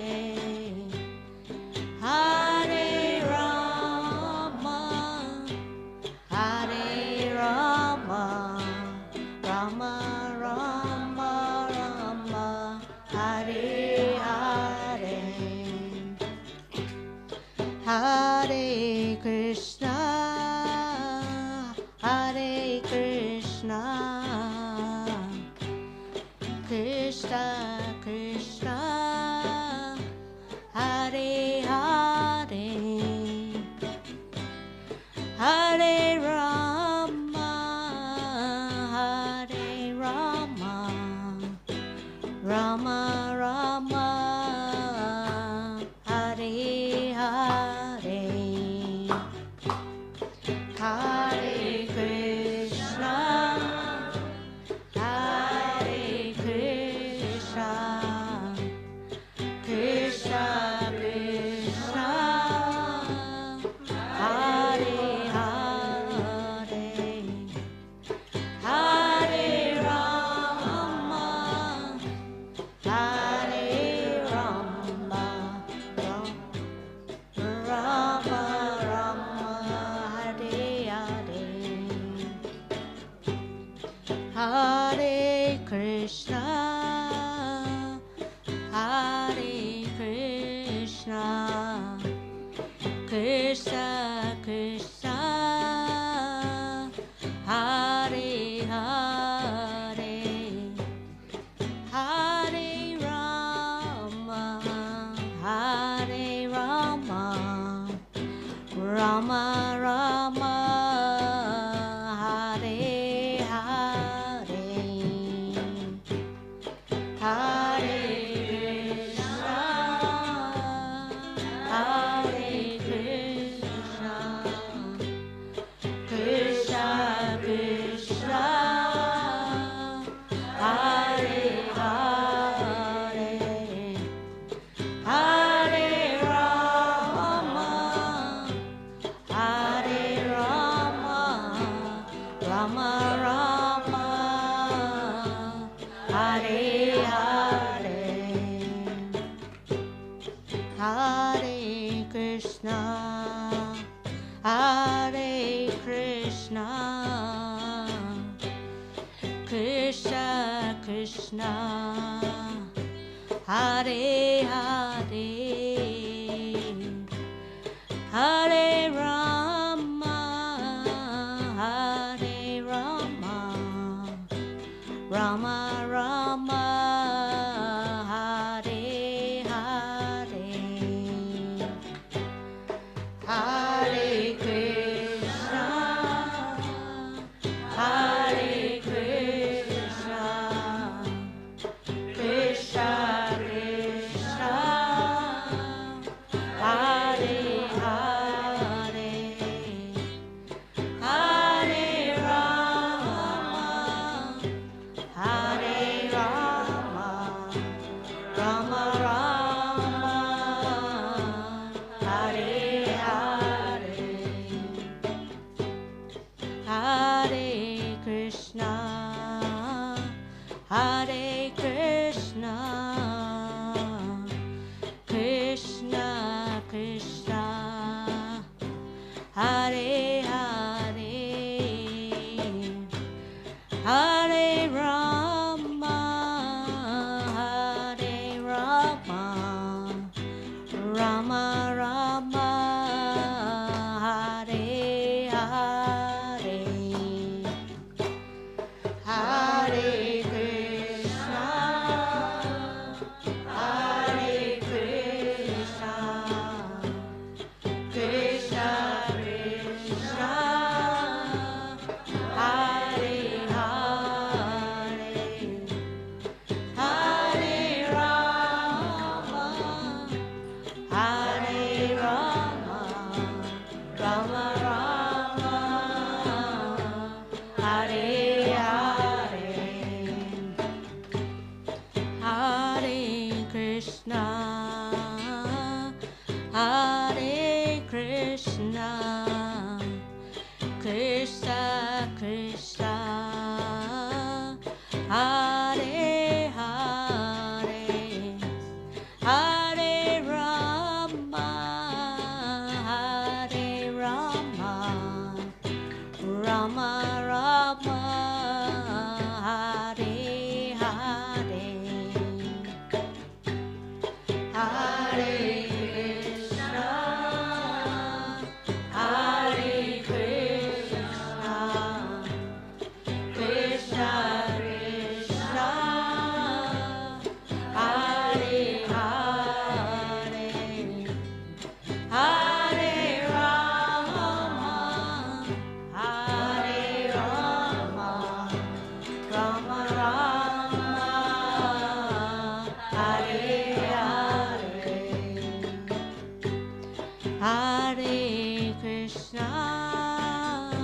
Hare Rama, Hare Rama, Rama Rama Rama, Hare Hare, Hare Krishna, Hare Krishna, Krishna Krishna, Hare Hare, Hare Rama, Hare Rama, Rama Rama, Hare Hare, Hare Krishna, Hare Krishna, Krishna Krishna, Hare Hare, Hare Rama, Hare Rama, Rama Rama, Hare Hare, Hare Krishna, Hare Krishna, Krishna Krishna, Hare Hare, Hare Rama, Hare Rama, Rama Rama, Hare Hare, Hare Krishna, Hare Krishna, Krishna Krishna, Hare Hare, Hare Rama, Hare Rama, Rama Rama, Hare Hare, Hare Krishna, Hare Krishna, Krishna Krishna, Hare Hare, Hare Rama, Hare Rama, Rama Rama, Hare Hare, Hare Krishna, Hare Krishna, Krishna Krishna, Hare Hare, Hare Rama, Hare Rama, Rama Rama, Hare Hare, Hare Krishna, Hare Krishna, Krishna Krishna, Hare Hare, Hare Rama, Hare Rama, Rama Rama, Hare Hare, Hare Krishna, Hare Krishna, Krishna Krishna,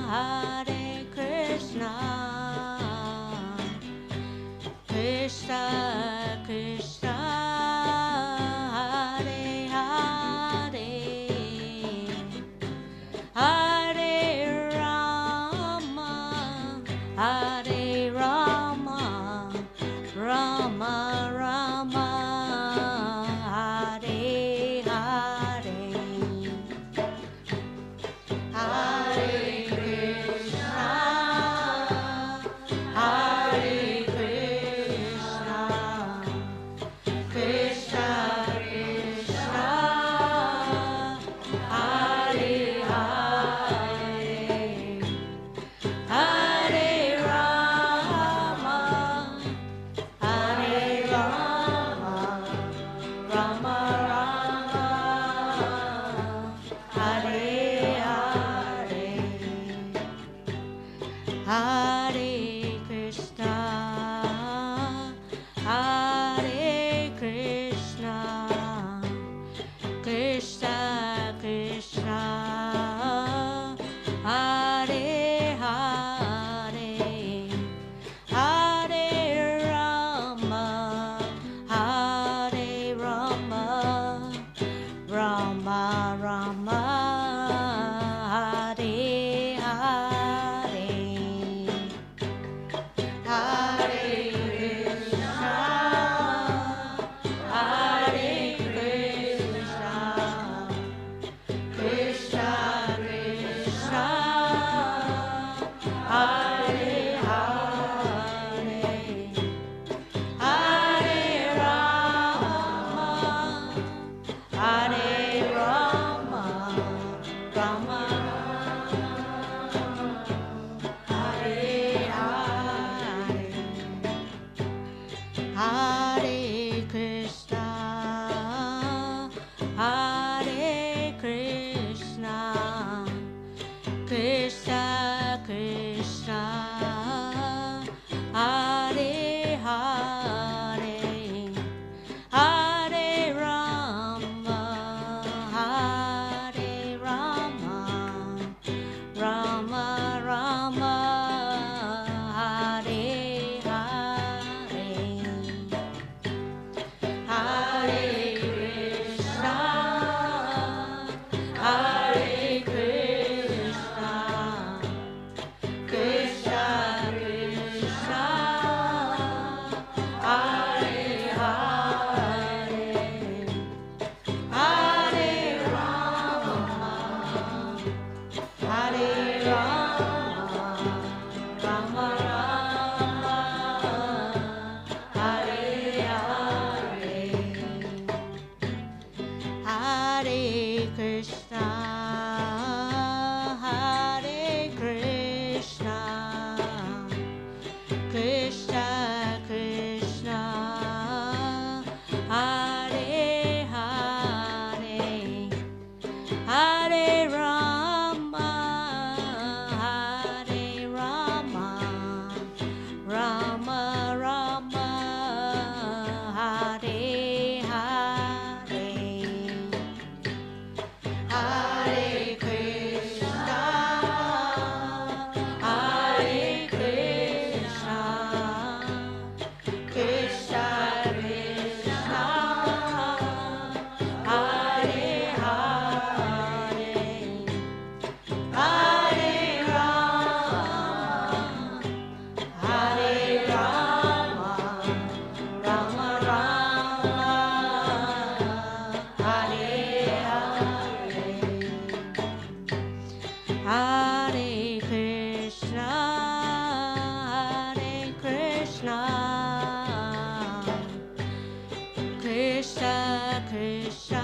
Hare Krishna, Krishna Krishna, Hare Hare, Hare Rama, Hare Rama, Rama Rama, Hare Hare, Hare Krishna, Hare Krishna, Krishna Krishna, Hare Hare, Hare Rama, Hare Rama, Rama Rama, Hare Hare, Hare Krishna, Hare Krishna, Krishna Krishna, Hare Hare, Hare Rama, Hare Rama, Rama Rama, Hare Hare, Hare Krishna, Hare Krishna, Krishna Krishna, Hare Hare, Hare Rama, Hare Rama, Rama Hare Hare, Hare Krishna, Hare Krishna, Krishna Krishna, Hare Hare, Hare Rama, Hare Rama, Rama Rama, Hare Hare, Hare Krishna, Hare Krishna, Krishna Krishna, Hare Hare, Hare Rama, Hare Rama, Rama Rama, Hare Hare, Hare Krishna, Hare Krishna, Krishna Krishna, Hare Hare, Hare Rama, Hare Rama, Rama Rama, Hare Hare, Hare Krishna, Hare Krishna, Krishna Krishna, Hare Hare, Hare Rama, Hare Rama, Rama Rama, Hare Hare, Hare Krishna, Hare Krishna, Krishna Krishna,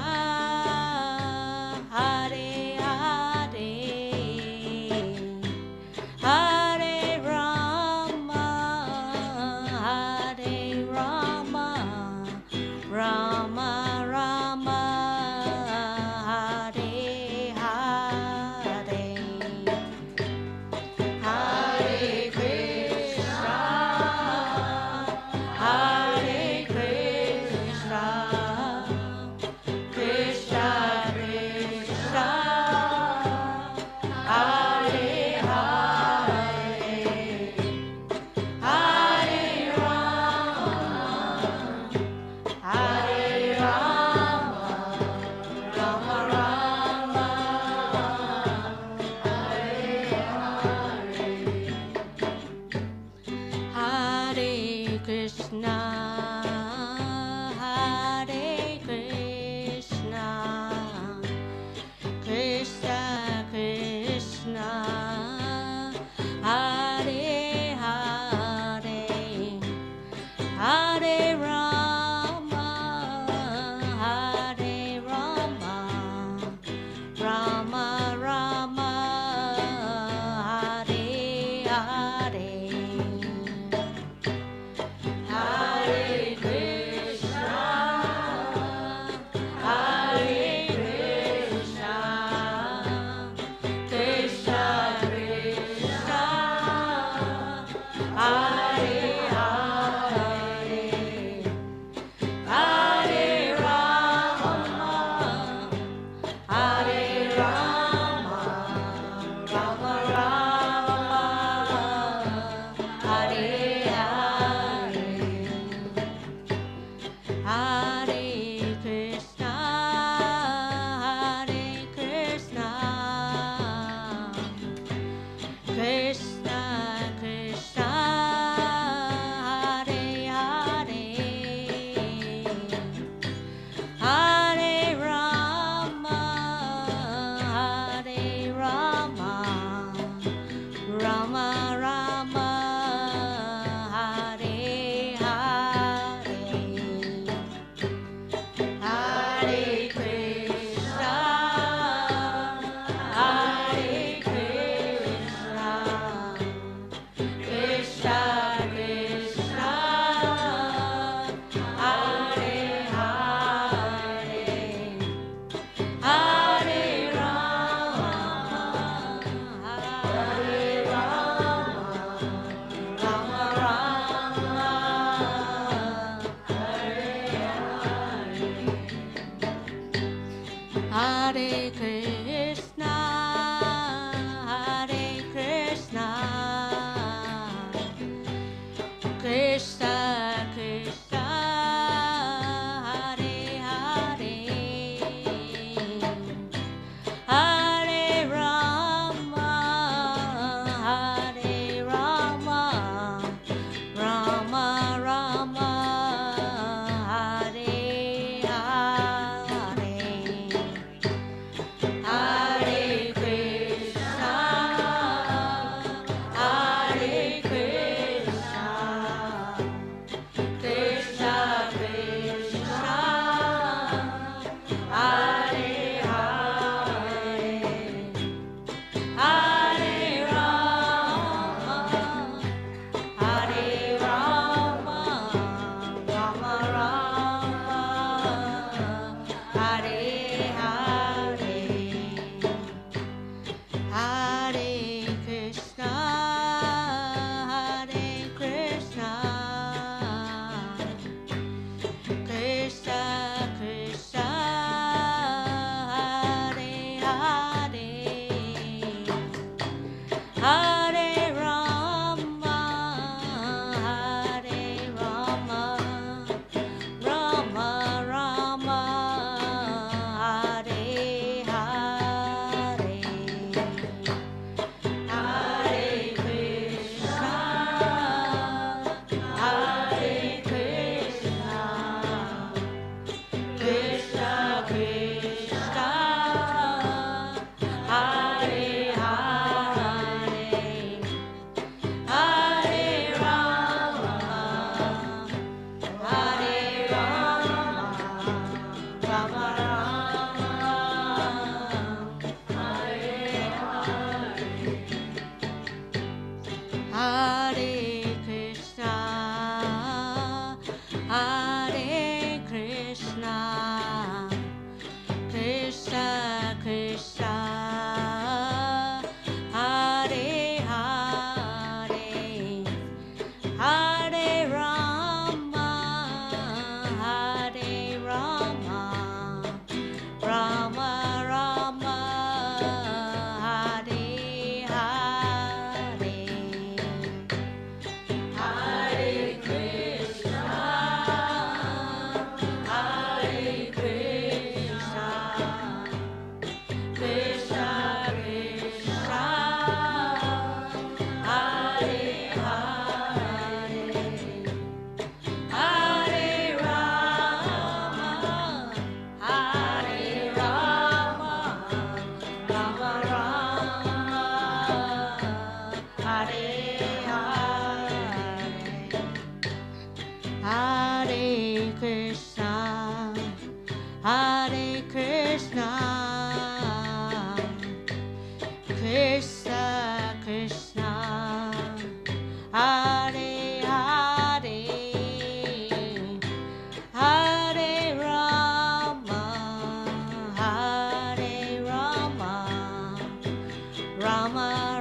Hare Hare, Hare Rama, Hare Rama, Rama Rama, Hare Hare,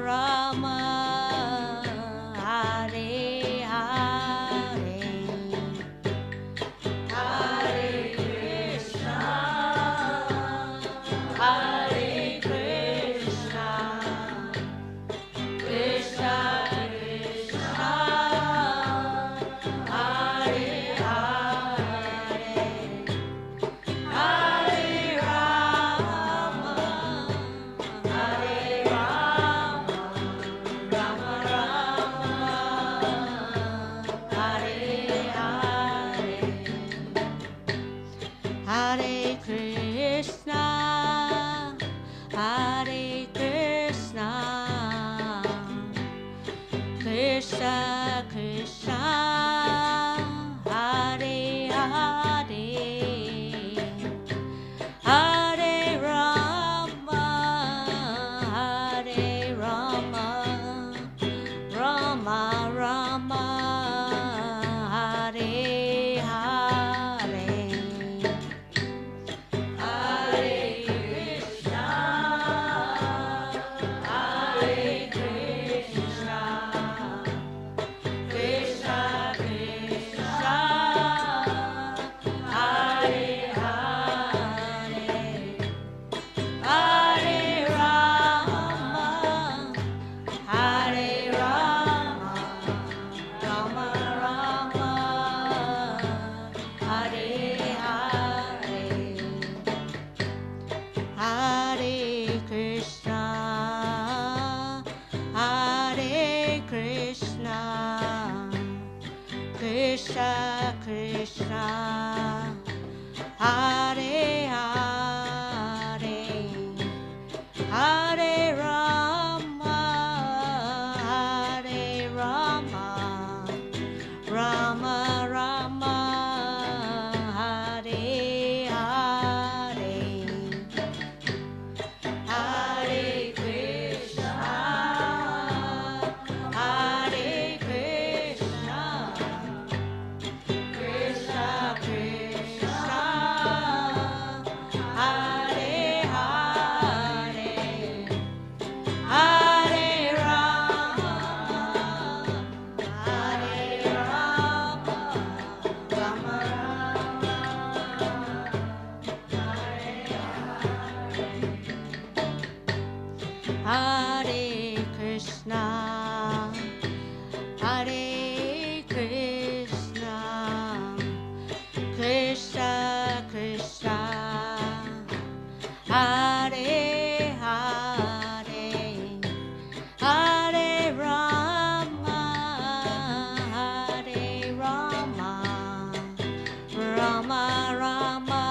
Rama, Hare Hare, Hare Krishna, Hare Krishna, Krishna Krishna, Hare Hare, Hare Rama, Hare Rama, Rama Rama, Hare Hare, Hare Krishna, Hare Krishna, Krishna Krishna, Hare Hare, Hare Rama, Hare Rama, Rama Rama, Hare Hare, Hare Krishna, Hare Krishna, Krishna Krishna, Hare Hare, Hare Rama, Hare Rama, Rama Rama, Hare Hare, Hare Krishna, Hare Krishna, Krishna Krishna, Hare Hare, Hare Rama, Hare Rama, Rama Rama, Hare Hare, Hare Krishna, Hare Krishna, Krishna Krishna, Hare Hare, Hare Rama, Hare Rama, Rama Rama, Hare Krishna, Hare Krishna, Krishna Krishna, Hare Hare, Hare Rama, Hare Rama, Rama Rama,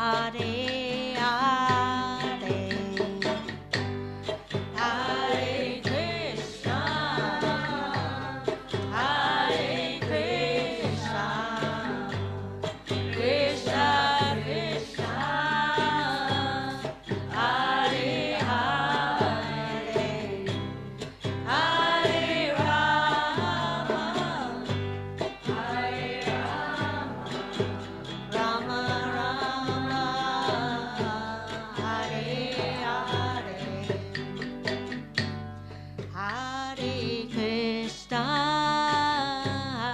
Hare Hare, Hare Krishna, Hare Krishna, Krishna Krishna, Hare Hare, Hare Rama, Hare Rama, Rama Rama, Hare Hare, Hare Krishna,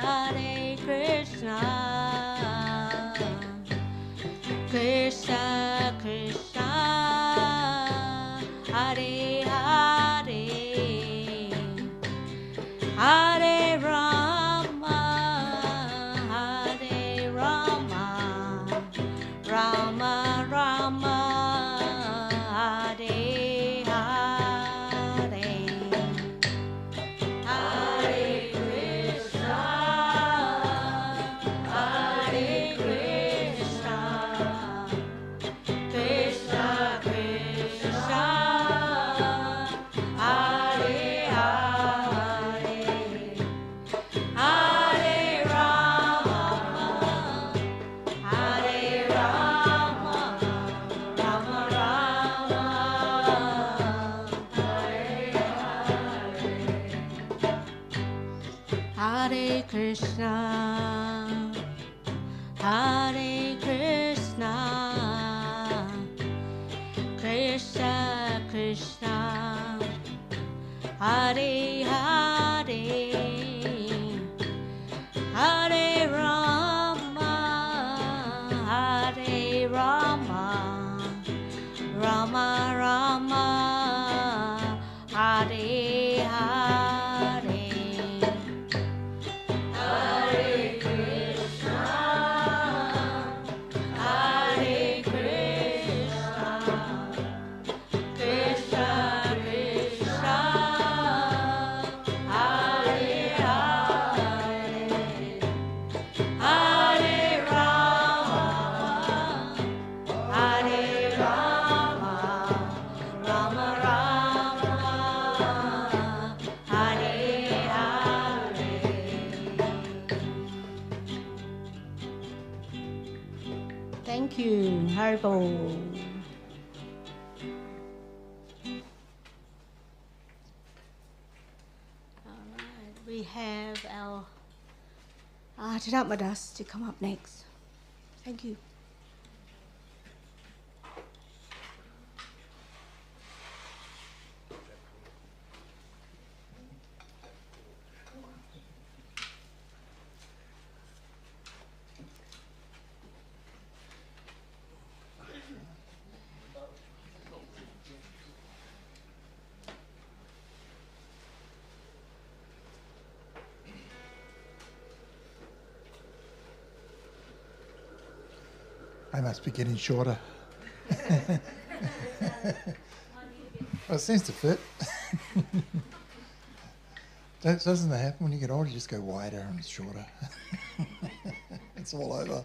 Hare Krishna, Krishna Krishna, Hare Hare, Hare Rama, Hare Rama, Rama Rama, Hare Hare, Hare Krishna, Hare Krishna, Krishna Krishna, Hare Hare, Hare Rama, Hare Rama, Rama Rama, Hare Krishna, Hare Krishna, Krishna Krishna, Hare Hare, Hare Rama, Hare Rama, Rama Rama, Hare Hare, Hare Krishna, Hare Krishna, Krishna Krishna, Hare Hare, Hare Rama, Hare Rama, Rama Rama, Hare Hare. Thank you, Haribo. Alright, we have our Tadamadas to come up next. Thank you. I must be getting shorter. Well, it seems to fit. Doesn't that happen when you get older? You just go wider and shorter. It's all over.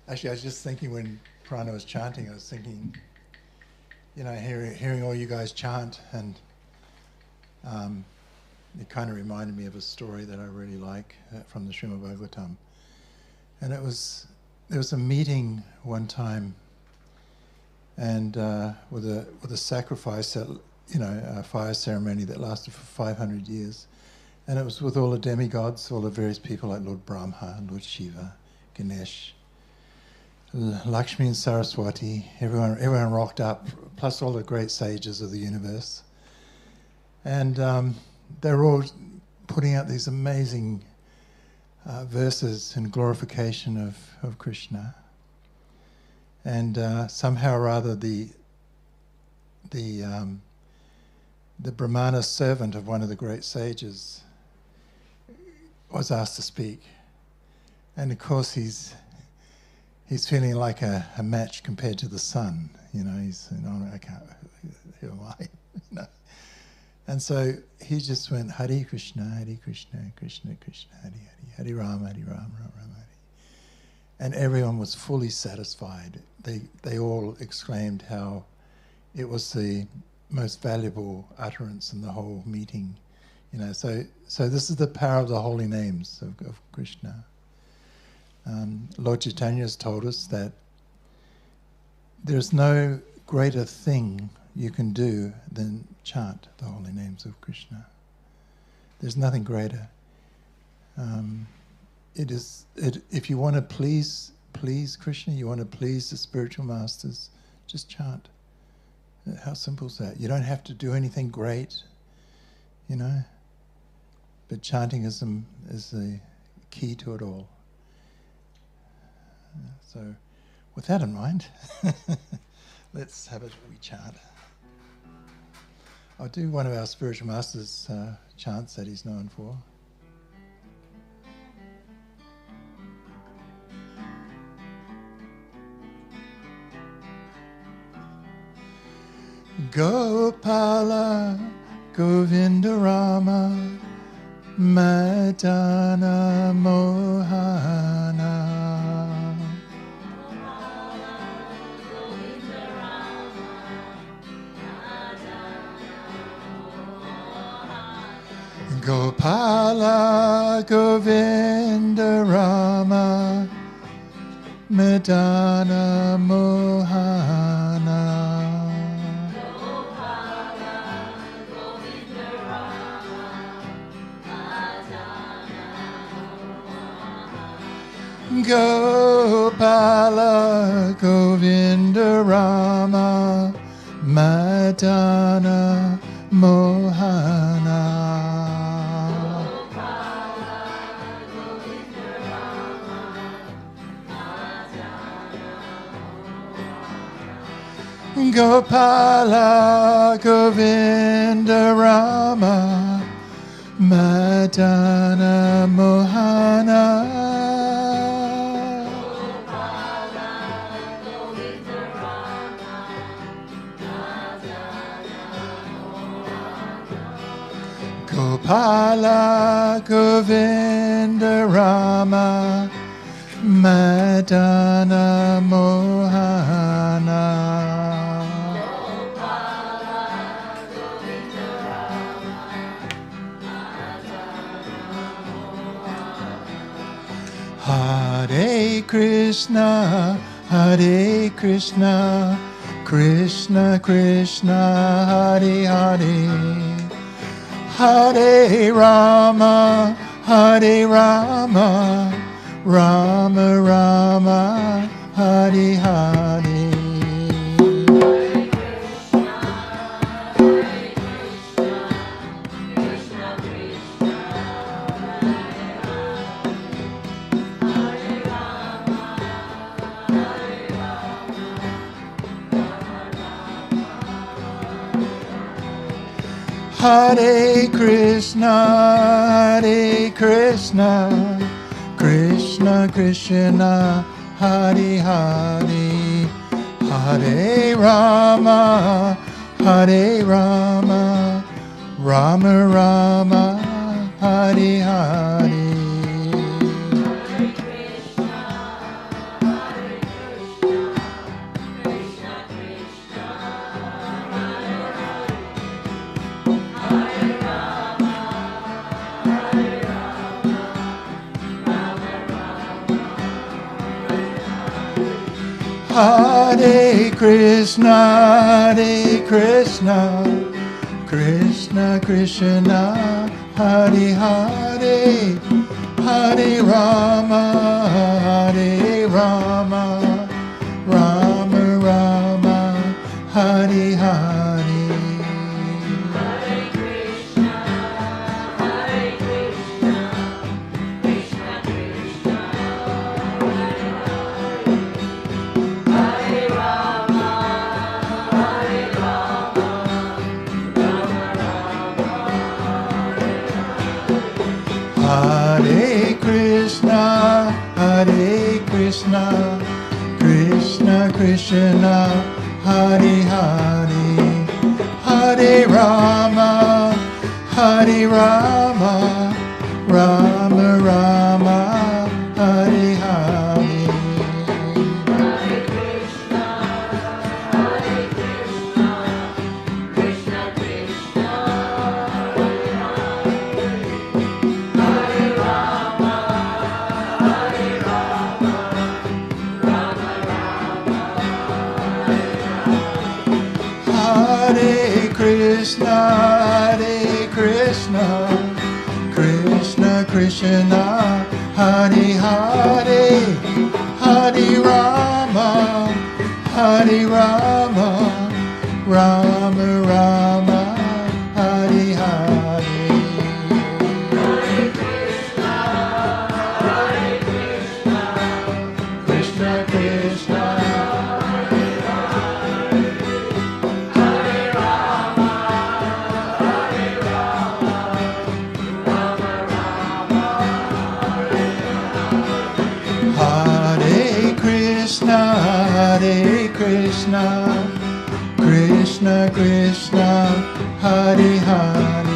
Actually, I was just thinking when Prana was chanting, I was thinking, you know, hearing all you guys chant, and it kind of reminded me of a story that I really like from the Srimad Bhagavatam. And there was a meeting one time, and with a sacrifice, that, you know, a fire ceremony that lasted for 500 years. And it was with all the demigods, all the various people like Lord Brahma, Lord Shiva, Ganesh, Lakshmi and Saraswati. Everyone rocked up, plus all the great sages of the universe. And they were all putting out these amazing verses in glorification of Krishna. And somehow or other, the Brahmana servant of one of the great sages was asked to speak. And of course he's feeling like a match compared to the sun. You know, he's, you know, I can't, who am I? You know. And so he just went, Hare Krishna, Krishna Krishna, Hare Hare, Hare Rama, Hare Rama, Rama Rama, Hare. And everyone was fully satisfied. They all exclaimed how it was the most valuable utterance in the whole meeting. You know, so this is the power of the holy names of Krishna. Lord Chaitanya has told us that there's no greater thing you can do than chant the holy names of Krishna. There's nothing greater. If you want to please Krishna, you want to please the spiritual masters, just chant. How simple is that? You don't have to do anything great, you know. But chanting is the key to it all. So, with that in mind, let's have a wee chant. I'll do one of our spiritual masters' chants that he's known for. Gopala Govinda Rama Madana Mohana Gopala Govinda Rama Madana Mohana Gopala Govinda Rama Madana Mohana. Gopala Govinda Rama Madana Mohana. Gopala Govinda Rama Madana Mohana. Hare Krishna, Hare Krishna, Krishna Krishna, Hare Hare, Hare Rama, Hare Rama, Rama Rama, Hare Hare. Hare Krishna, Hare Krishna, Krishna Krishna, Hare Hare, Hare Rama, Hare Rama, Rama Rama, Hare Hare. Hare Krishna, Hare Krishna, Krishna Krishna, Hare Hare, Hare Rama, Hare Rama, Rama Rama, Hare Hare. Hare Krishna, Hare Krishna, Krishna Krishna, Hare Hare, Hare Rama, Hare Rama, Rama Rama, Hare Hare. Hare Krishna, Hare Krishna, Krishna Krishna, Hare Hare, Hare Rama, Hare Rama, Rama Rama, Hare Hare. Krishna Krishna, Hare Krishna, Hare Krishna, Krishna Krishna, Hare Hare,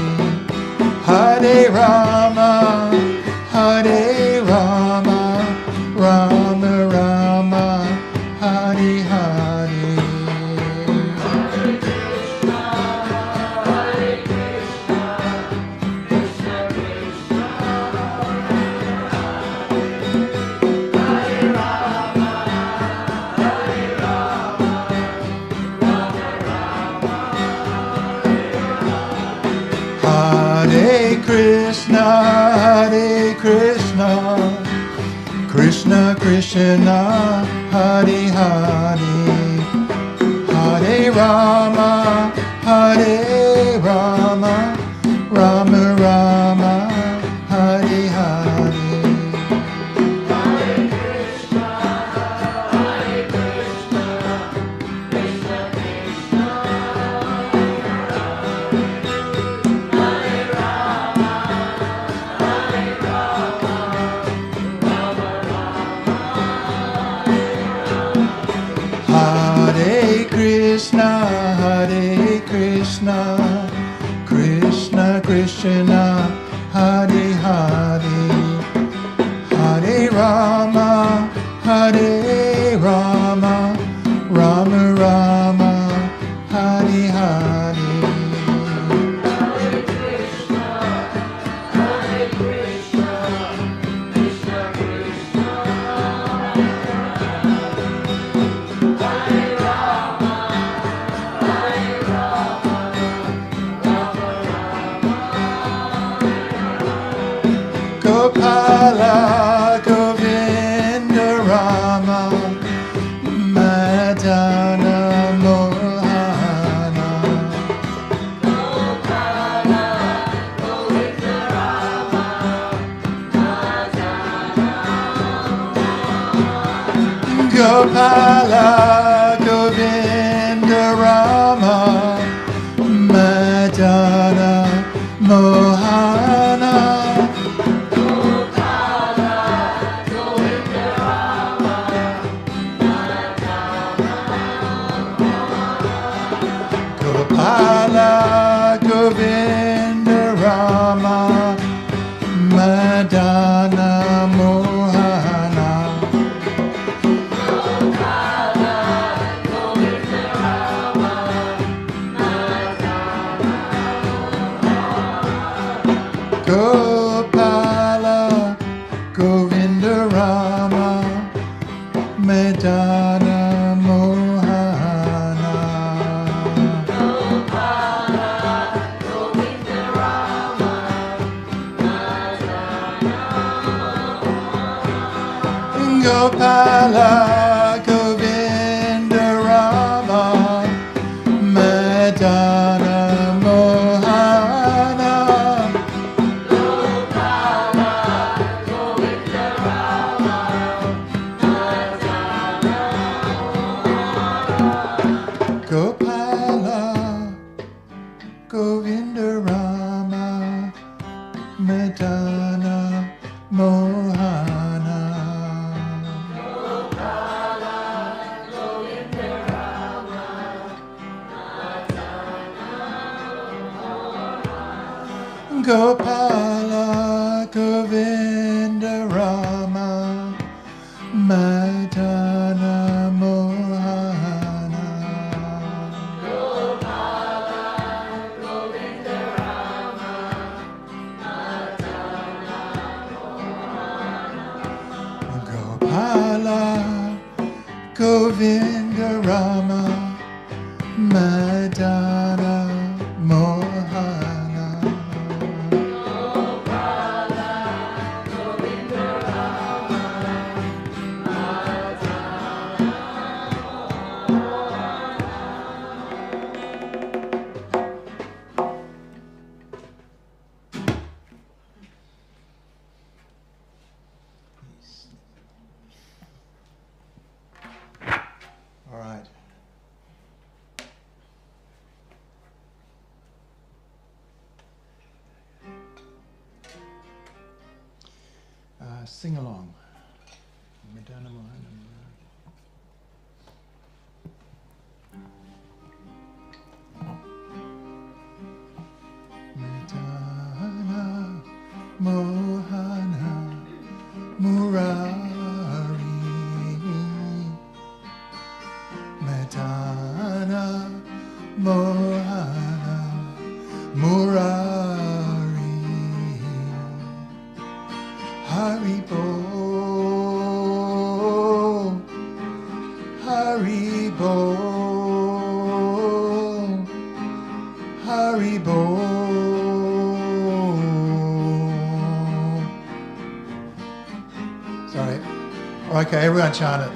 Hare Rama, Hare Rama, Rama Rama, Hare Hare. Hare Krishna, Hare Krishna, Krishna Krishna, Hare Hare, Hare Rama, Hare Rama, Rama Rama, Hare Hare. Hare Krishna, Hare Krishna, Krishna Krishna, Hare Hare, Hare Rama, Hare Rama, Rama Rama, Hare Hare. Gokula, Govinda Rama, Madana Mohana. Gokula, Govinda Rama, Madana Mohana. Gopala, Govinda Rama, Madana Mohana. Gopala, Govinda Rama, Madana Mohana. Gopala, Govinda Rama, Madana Mohana. Gopala, Govinda Rama, Madana Mohana. Gopala, Govinda Rama, Madana Mohana. Gopala, Govinda Rama, Madana Mohana. All right. Sing along. Madana Mohana. Madana Mohana Murari. Madana Mohana Murari. Haribo, Haribo, Haribo. Sorry. Okay, everyone chant it.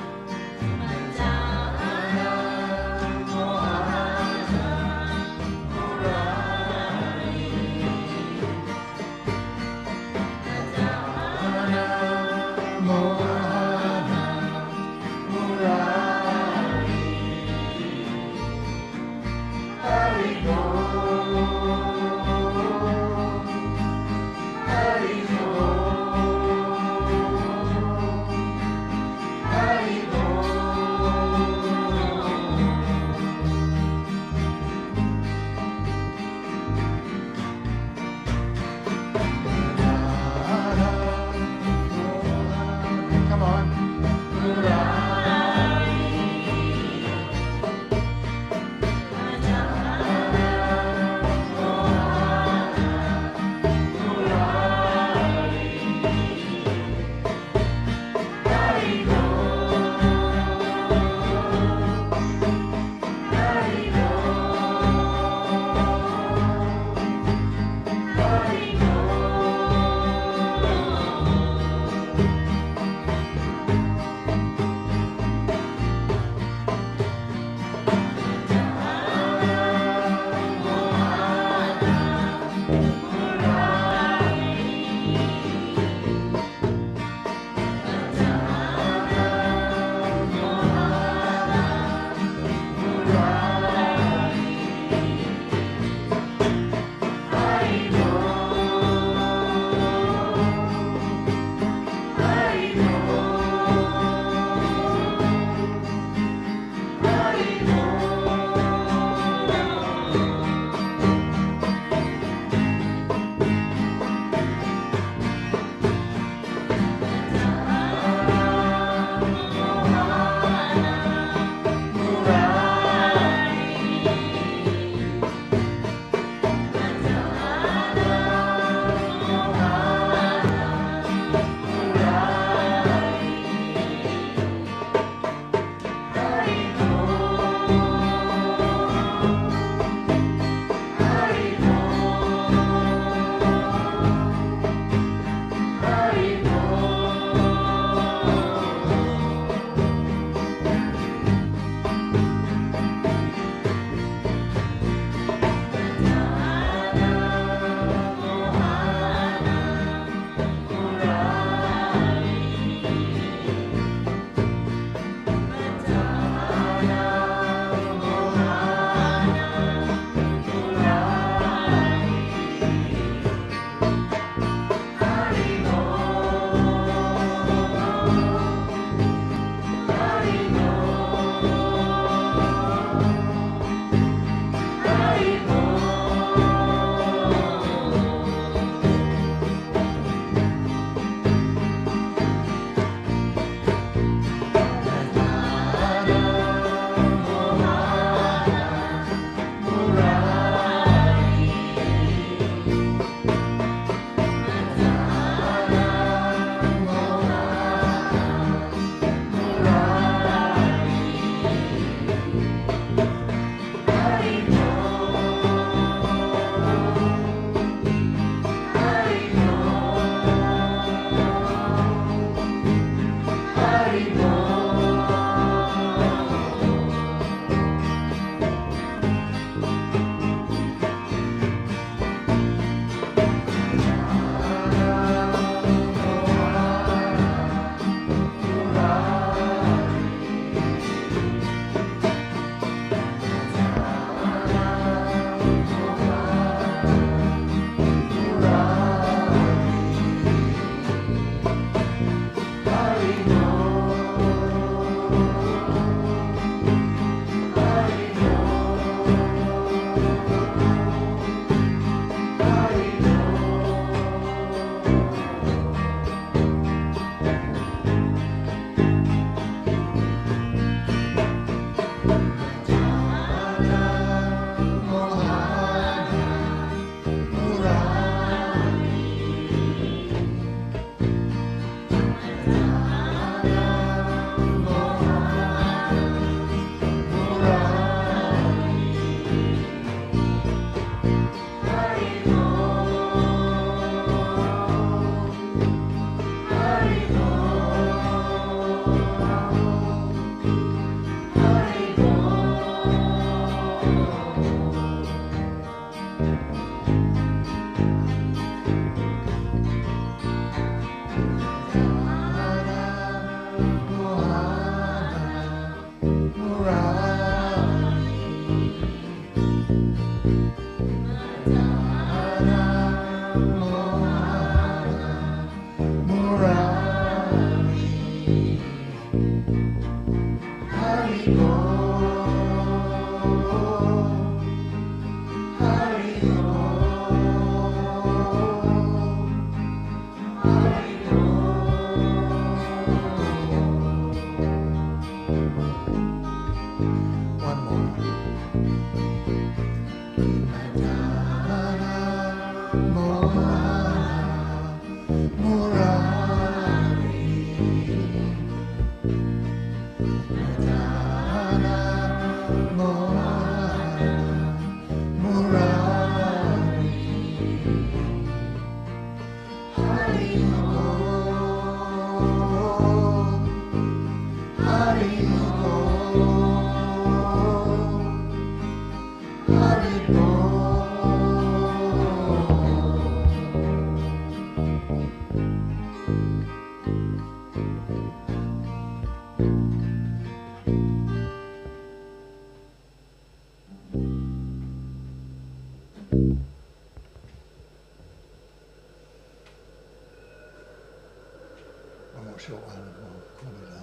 One more short one and we'll call it a...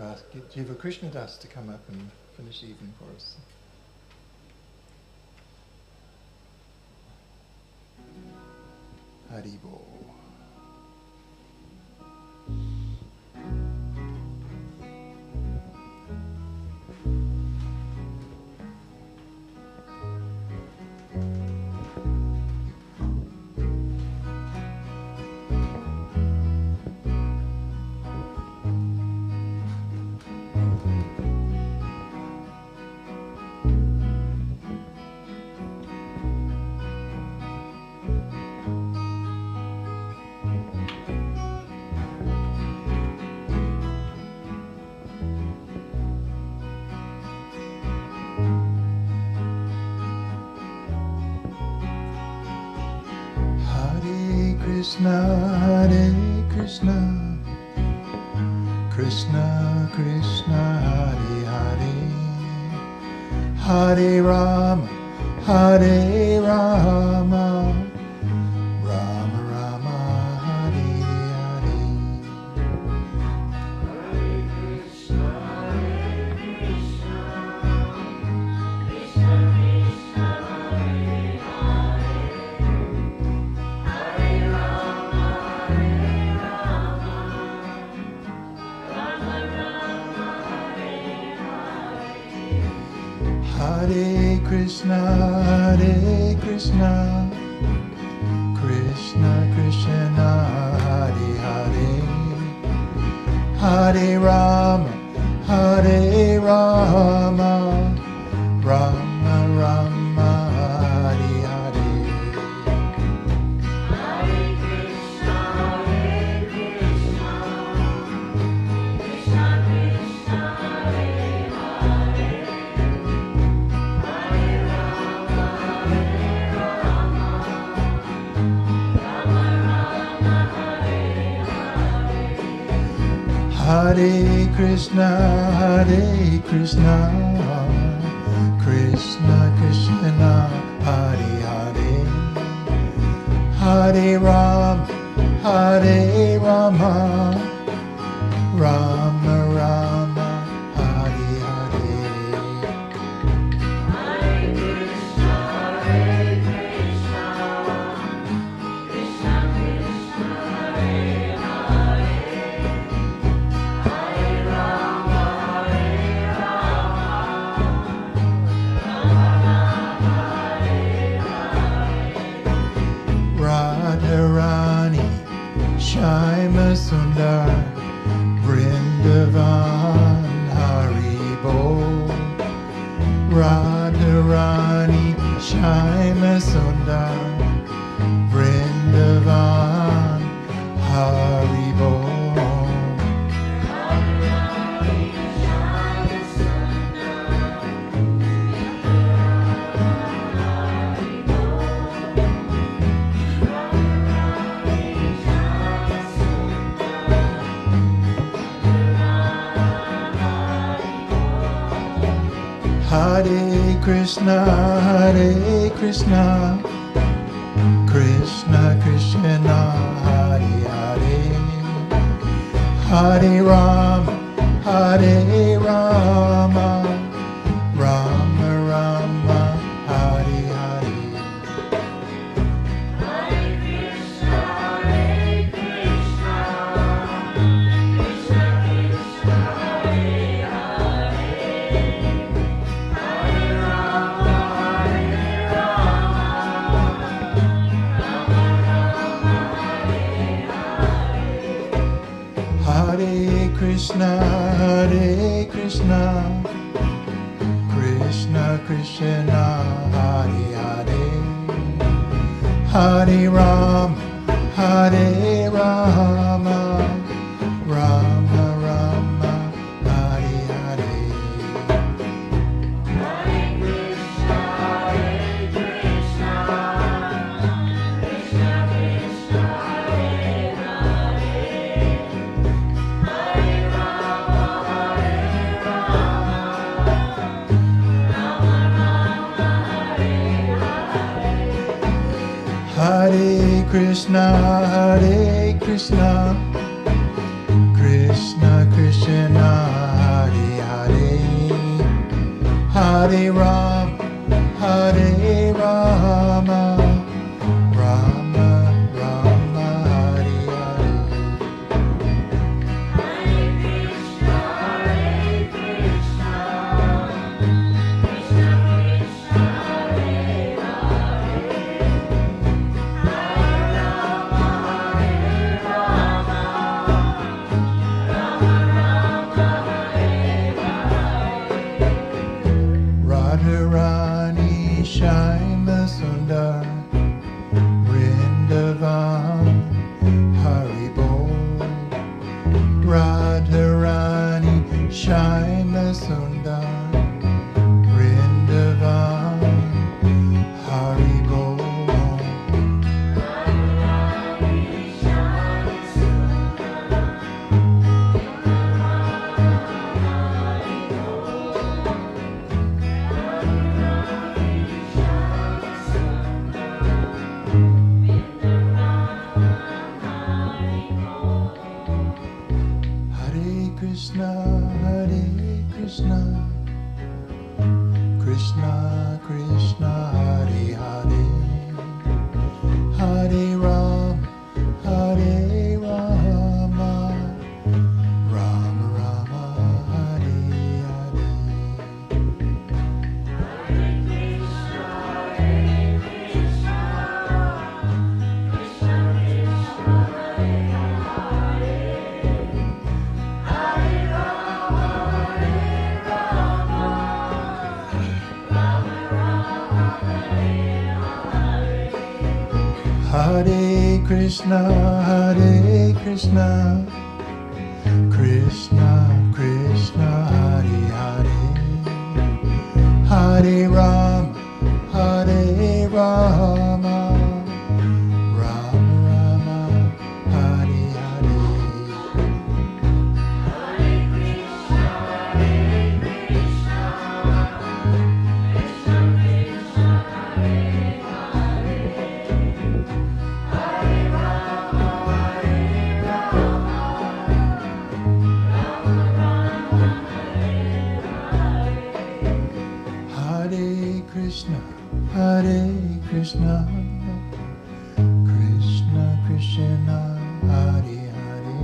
I'll ask Jiva Krishnadas to come up and finish the evening for us. Haribo. Hare Krishna, Krishna Krishna, Hare Hare, Hare Rama, Hare Rama, Rama Rama, Hare Hare. Hare Krishna, Krishna Krishna, Hare Hare, Hare Rama, Rama Rama, Hare Hare. Hare Krishna, Krishna Krishna, Hare Hare, Hare Rama, Hare Rama, Rama Rama, Hare Hare. Hare Krishna, Krishna Krishna Krishna, Hare Hare, Hare Rama, Rama Rama, Hare Hare. Hare Krishna, Krishna Krishna, Hare Hare, Hare Rama, Hare Rama, Rama Rama, Hare Hare. Hare Krishna, Krishna Krishna Krishna, Hare Hare, Hare Rama, Rama Rama, Hare Hare. Radharani, Shyama Sundar, Vrindavan, Haribo. Radharani, Shyama Sundar, Vrindavan, Haribo. Hare Krishna, Krishna Krishna, Hare Hare, Hare Rama, Hare Rama, Rama Rama, Hare Hare. Hare Krishna, Krishna Krishna Krishna, Hare Hare, Hare Krishna, Hare Krishna, Krishna Krishna, Hare Hare, Hare Rama, Hare Rama, Rama Rama, Hare Hare. Hare Krishna, Krishna Krishna, Hare Hare, Hare Rama, Rama Rama, Hare Hare. Hare Krishna, Hare Krishna, Krishna Krishna, Hare Hare, Hare Rama, Hare Rama, Rama Rama, Hare Hare. Hare Krishna, Krishna Krishna, Hare Hare, Hare Rama, Rama Rama, Hare Hare. Radharani Shyama Sundar Vrindavan Haribol. Radharani Shyama Sundar Vrindavan Haribol. Hare Krishna, Krishna Krishna, Hare Hare, Hare Rama, Hare Rama, Rama Rama, Hare Hare. Hare Krishna, Krishna Krishna, Hare Hare, Hare Rama, Rama Rama, Hare Hare. Hare Krishna, Krishna Krishna, Hare Hare, Hare Rama, Hare Rama, Rama Rama, Hare Hare. Hare Krishna, Krishna Krishna, Hare Hare, Hare Rama, Hare Krishna, Krishna Krishna, Hare Hare,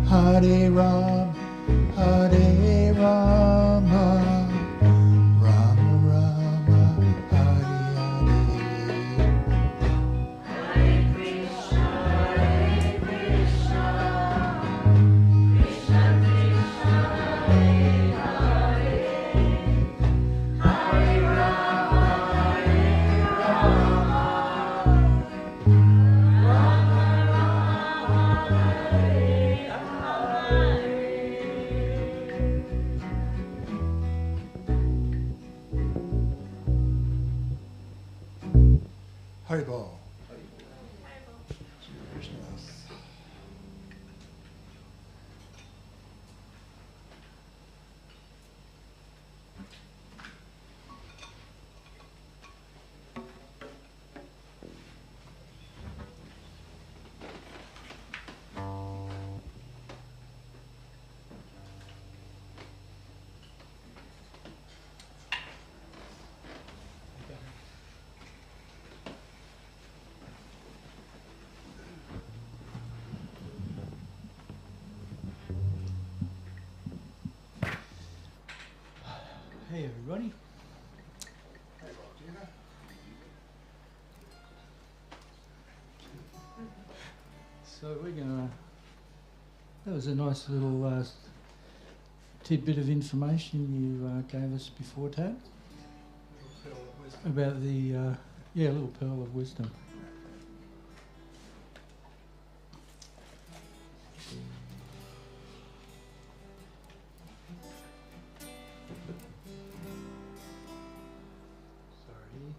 Hare Rama, Hare Rama, Rama Rama, Hare Hare. Hare Krishna, Krishna Krishna, Hare Hare, Hare Rama, Haribol. Hey everybody. So we're gonna That was a nice little tidbit of information you gave us before, Tad, about the little pearl of wisdom. Sorry.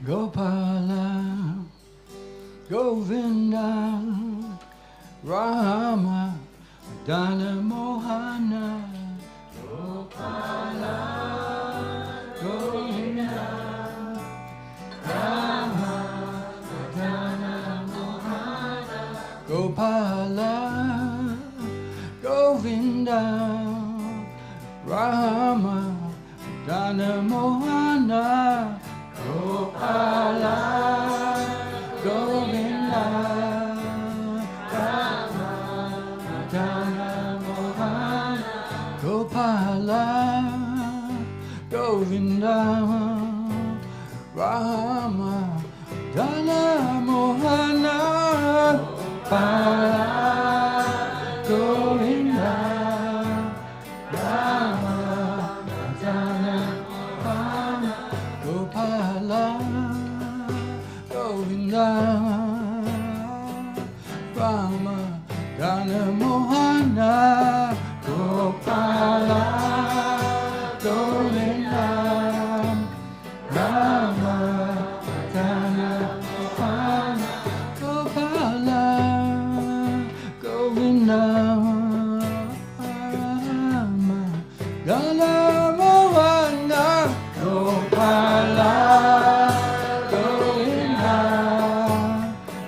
Gopala, Govinda, Rama, Dana Mohana, Gopala, Govinda, Rama, Dana Mohana, Gopala, Govinda, Rama, Dana Mohana. Gopala, Govinda, Rama, Dana Mohana. Gopala, Govinda, Rama, Dana Mohana. Gopala, Govinda, Rama, Dana Mohana. Gopala, Govinda, Rama, Dana Mohana. Gopala, Govinda, Rama, Dana Mohana. Gopala, Govinda, Rama, Dana Mohana. Gopala, Govinda, Rama, Dana Mohana. Gopala, Govinda, Rama, Dana Mohana. Gopala, Govinda,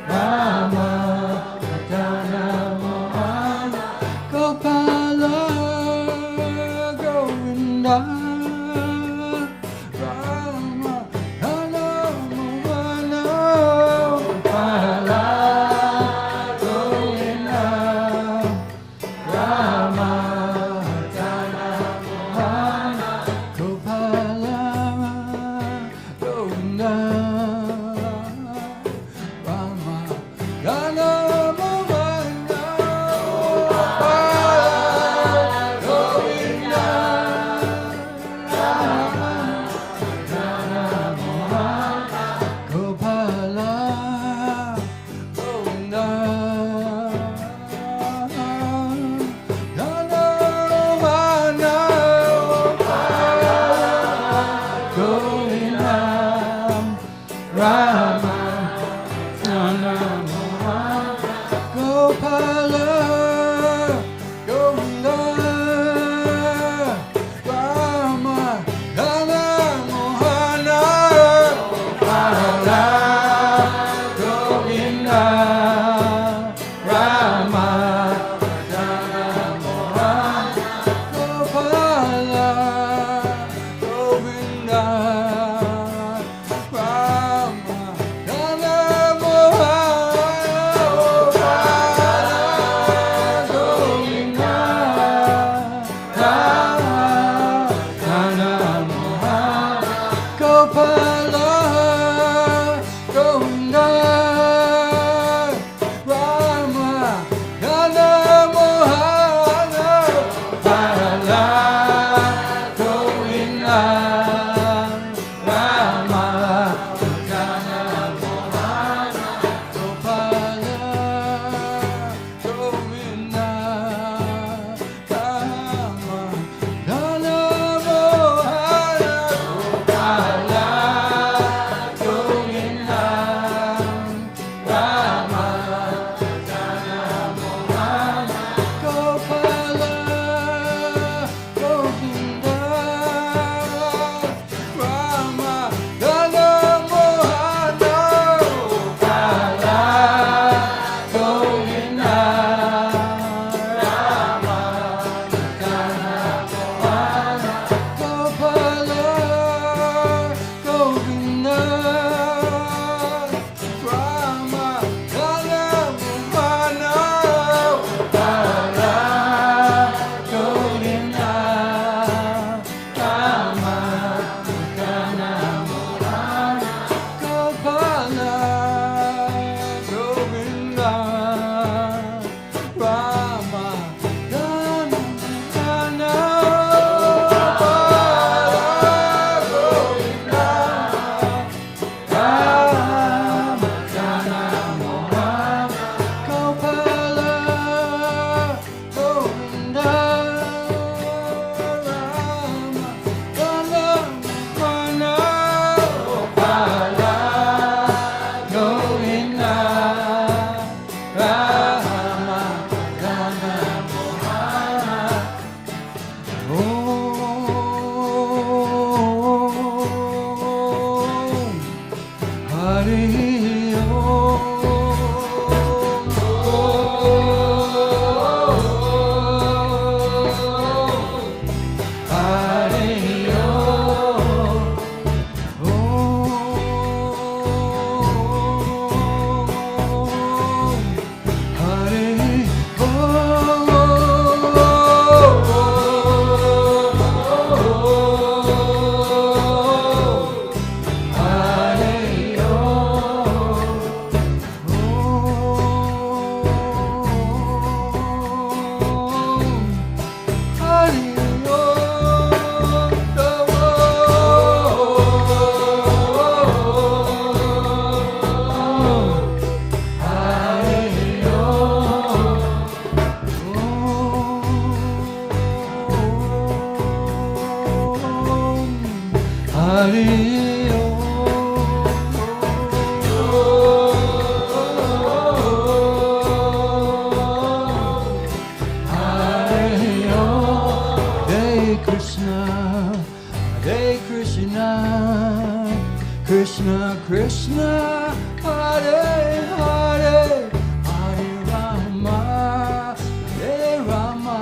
Rama, Dana Mohana. Gopala, Govinda, Rama, Dana Mohana. Govinda, Rama, Dana Mohana. Gopala, Govinda, Dana Mohana. Govinda, Rama, Dana Mohana. Gopala, Govinda, Rama, Dana Mohana. Gopala, Govinda, Rama, Dana Mohana. Gopala, Govinda, Rama, Dana Mohana. Krishna, Krishna, Hare Hare, Hare Rama, Hare Rama,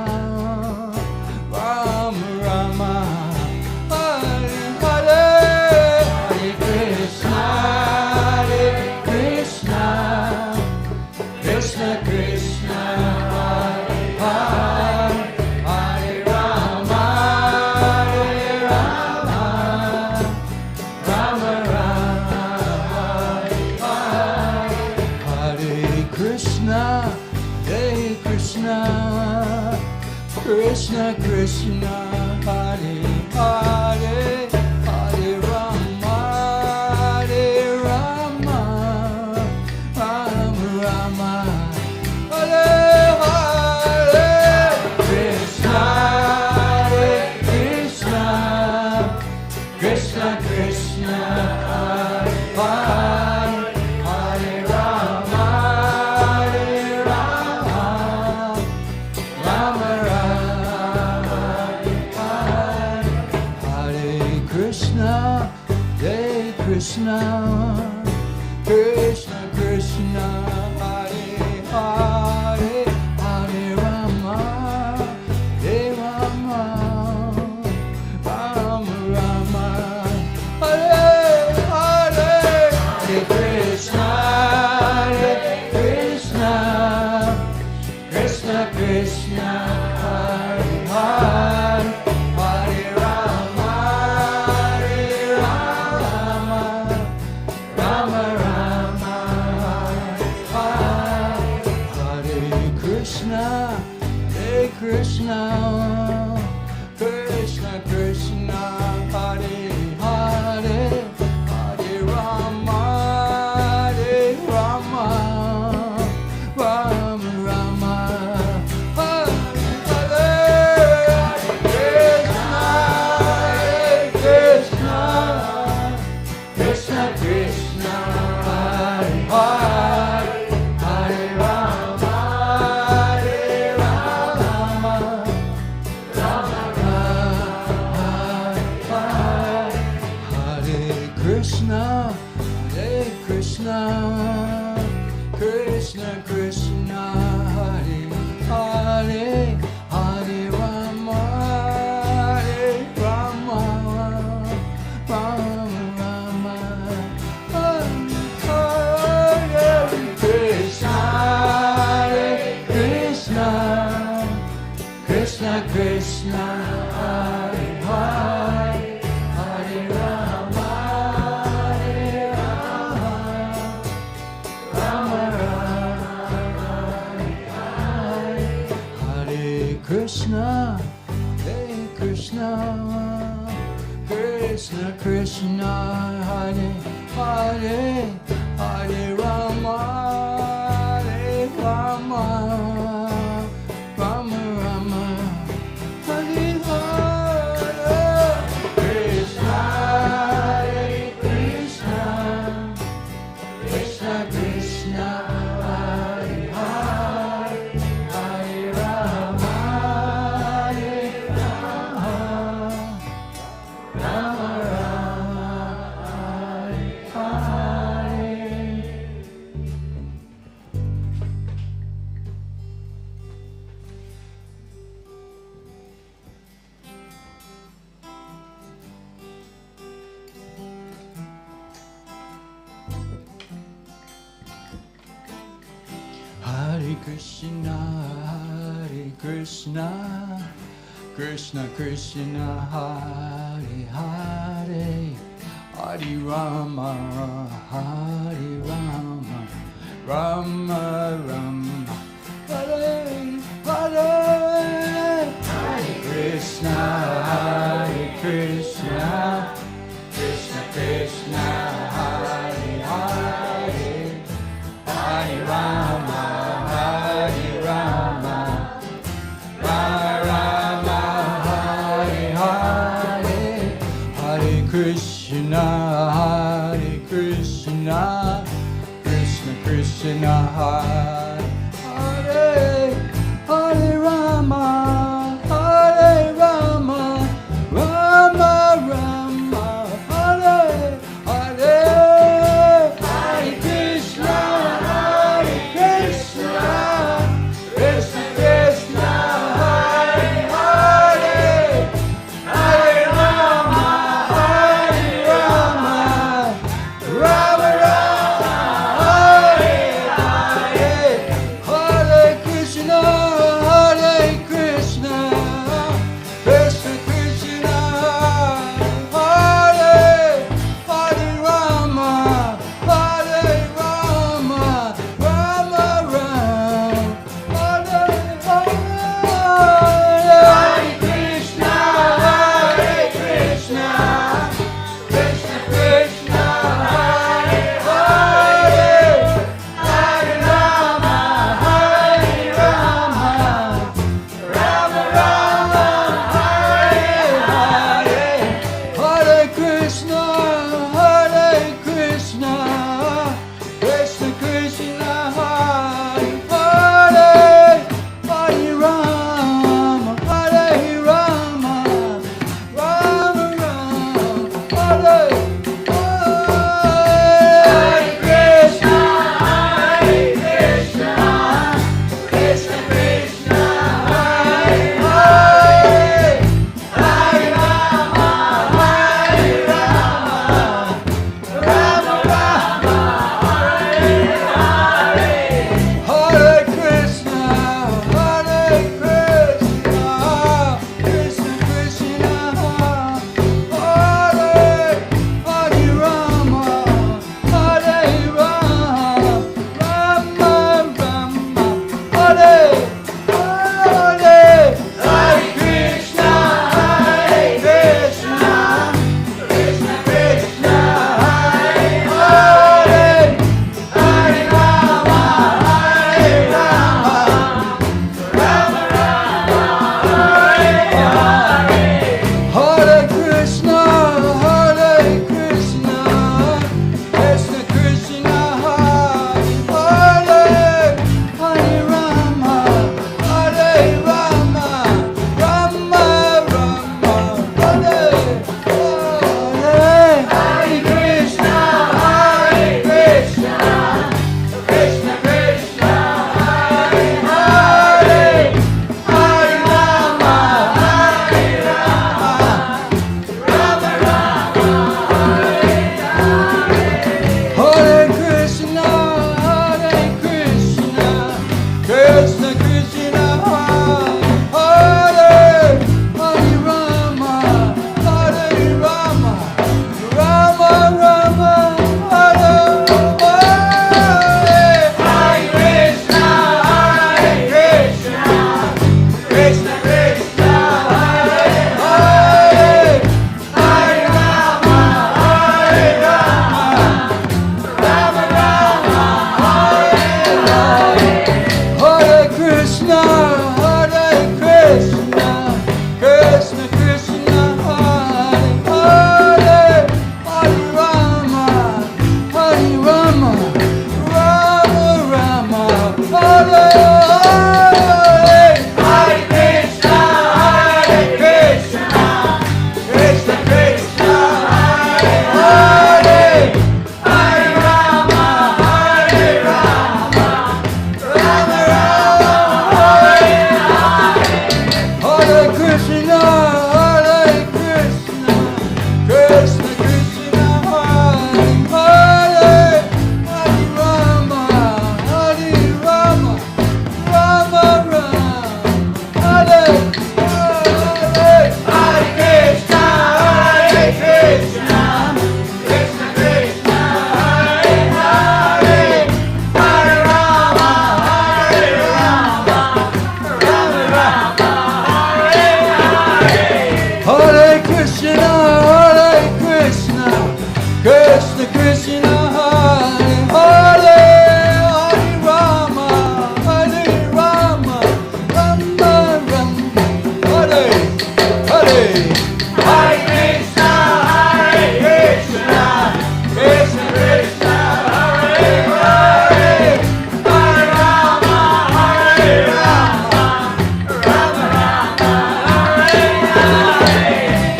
Rama Rama, Hare Hare, Hare Krishna, Hare Krishna, Krishna Krishna, Hare Hare, Hare Rama, Hare Rama, Rama Rama, Hare Krishna, Hare Krishna, Krishna Krishna, Hare Hare, Hare Rama, Hare Rama, Rama Rama, Hare Hare, Krishna, Hare Krishna, Krishna Krishna, Hare Hare, Hare Rama, Hare Rama, Rama Rama, Hare Krishna, Hare Krishna, Krishna Krishna, Hare Hare, Hare Rama, Hare Rama, Rama Rama, Hare Hare, Hare Krishna, Hare Krishna, Krishna Krishna, Hare Hare, Hare Rama, Hare Rama, Rama Rama, Hare Krishna, Hare Krishna, Krishna Krishna, Hare Hare, Hare Rama, Hare Rama, Rama Rama, Hare Hare, Krishna, Krishna Krishna, Hare Hare, Hare Rama, Hare Rama, Hare Krishna, Hare Krishna, Krishna Krishna, Hare Hare, Hare Rama, Hare Rama, Rama Rama, Hare Krishna, Hare Krishna, Krishna Krishna, Hare Hare, Hare Rama, Hare Rama, Rama Rama, Hare Krishna, Hare Krishna, Krishna Krishna, Hare Hare, Hare Rama, Hare Rama, Rama Rama, Hare Hare, Krishna, Hare Krishna, Krishna Krishna, Hare Hare, Hare Rama, Hare Rama, Rama Rama, Hare Hare. Hare Krishna, Hare Krishna, Krishna Krishna, Hare Hare, Hare Rama, Hare Rama, Rama Rama, Hare Hare, Hare Krishna, Hare Krishna, Krishna Krishna, Hare Hare, Hare Rama, Hare Rama, Rama Rama, Hare Hare, Hare Krishna, Krishna, Hare Hare Rama, Hare Rama, Rama Rama, Hare Hare, Hare Krishna, Krishna Krishna, Hare Hare, Hare Rama, Rama Rama, Hare Hare.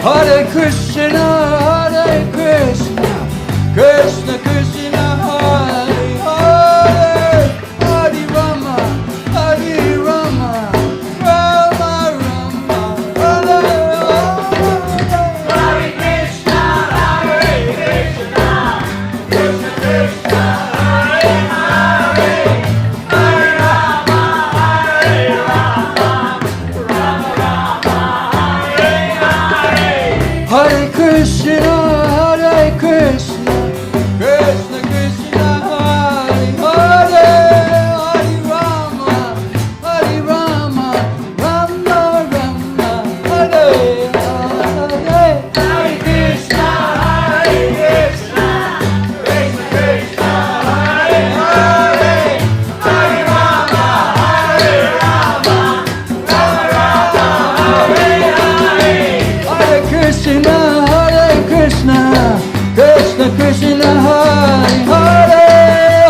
Hare Krishna, Krishna Krishna, Hare Hare, Hare Rama, Hare Rama, Rama Rama, Hare Hare. Hare Krishna, Krishna Krishna, Hare Hare, Hare Rama, Hare Rama, Rama Rama, Hare Hare. Hare Krishna, Krishna Krishna, Hare Hare, Hare Rama, Hare Rama, Rama Rama, Hare Hare. Hare Krishna, Krishna Krishna, Hare Hare, Hare Rama, Hare Rama, Rama Rama, Hare Hare. Hare Krishna, Krishna Krishna, Hare Hare,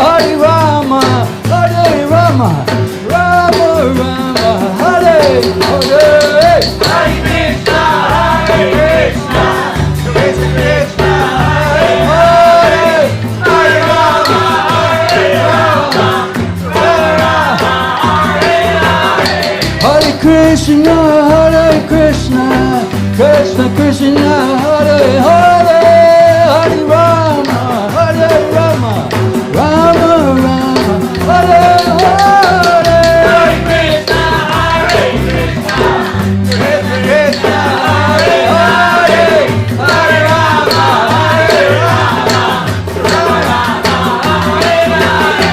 Hare Rama, Hare Rama, Rama Rama, Hare Hare. Hare Krishna, Krishna Krishna, Hare Hare, Hare Rama, Hare Rama, Rama Rama, Hare Hare. Hare Krishna, Krishna Krishna, Hare Hare, Hare Rama, Hare Rama, Rama Rama, Hare Hare.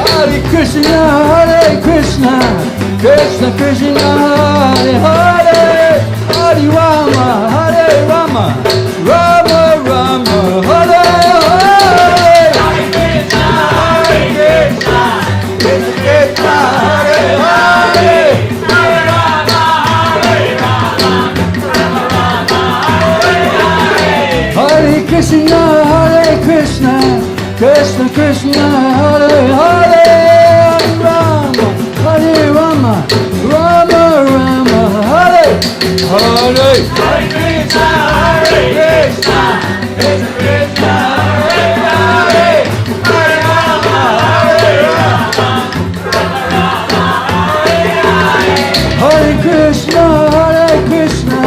Hare Krishna, Krishna Krishna, Hare Hare, Hare Rama, Hare Rama, Rama Rama, Hare Hare. Hare Krishna, Krishna Krishna, Hare Hare, Hare Rama, Hare Rama, Rama Rama, Hare Hare. Hare Krishna, Krishna Krishna, Hare Hare, Hare Rama, Hare Rama, Rama Rama, Hare Hare. Hare Krishna, Krishna Krishna, Hare Hare, Hare Rama, Hare Rama, Rama Rama, Hare Hare. Hare Krishna, Krishna Krishna, Hare Hare, Hare Rama, Hare Rama, Rama Rama, Hare Hare. Hare Krishna,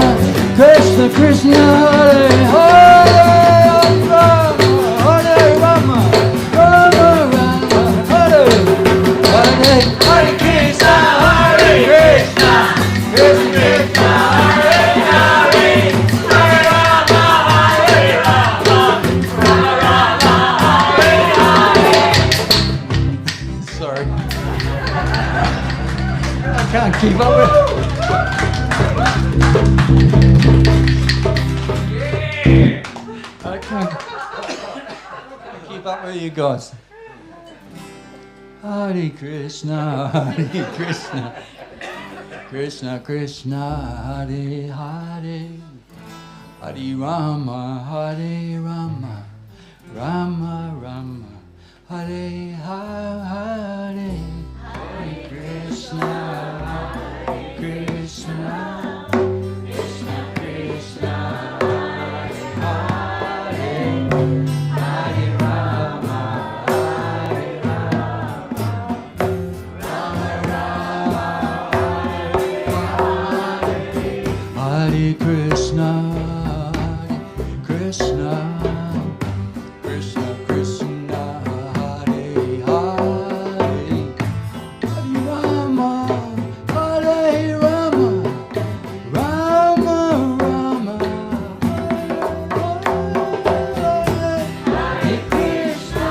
Krishna Krishna, Hare Hare, Hare Rama, Rama Rama, Hare Hare. Hare Krishna, Krishna Krishna, Hare Hare, Hare Rama, Hare Rama, Rama Rama, Hare Hare. Sorry. I can't keep up with I can't keep up with you guys. Hare Krishna, Krishna Krishna, Hare Hare, Hare Rama, Hare Rama, Rama Rama, Hare Hare. Hare Krishna, Krishna Krishna, Hare Hare, Hare Rama, Hare Rama, Rama Rama, Hare Krishna, Krishna Krishna Krishna, Hare Hare, Hare Rama, Hare Rama, Rama Rama, Hare Krishna,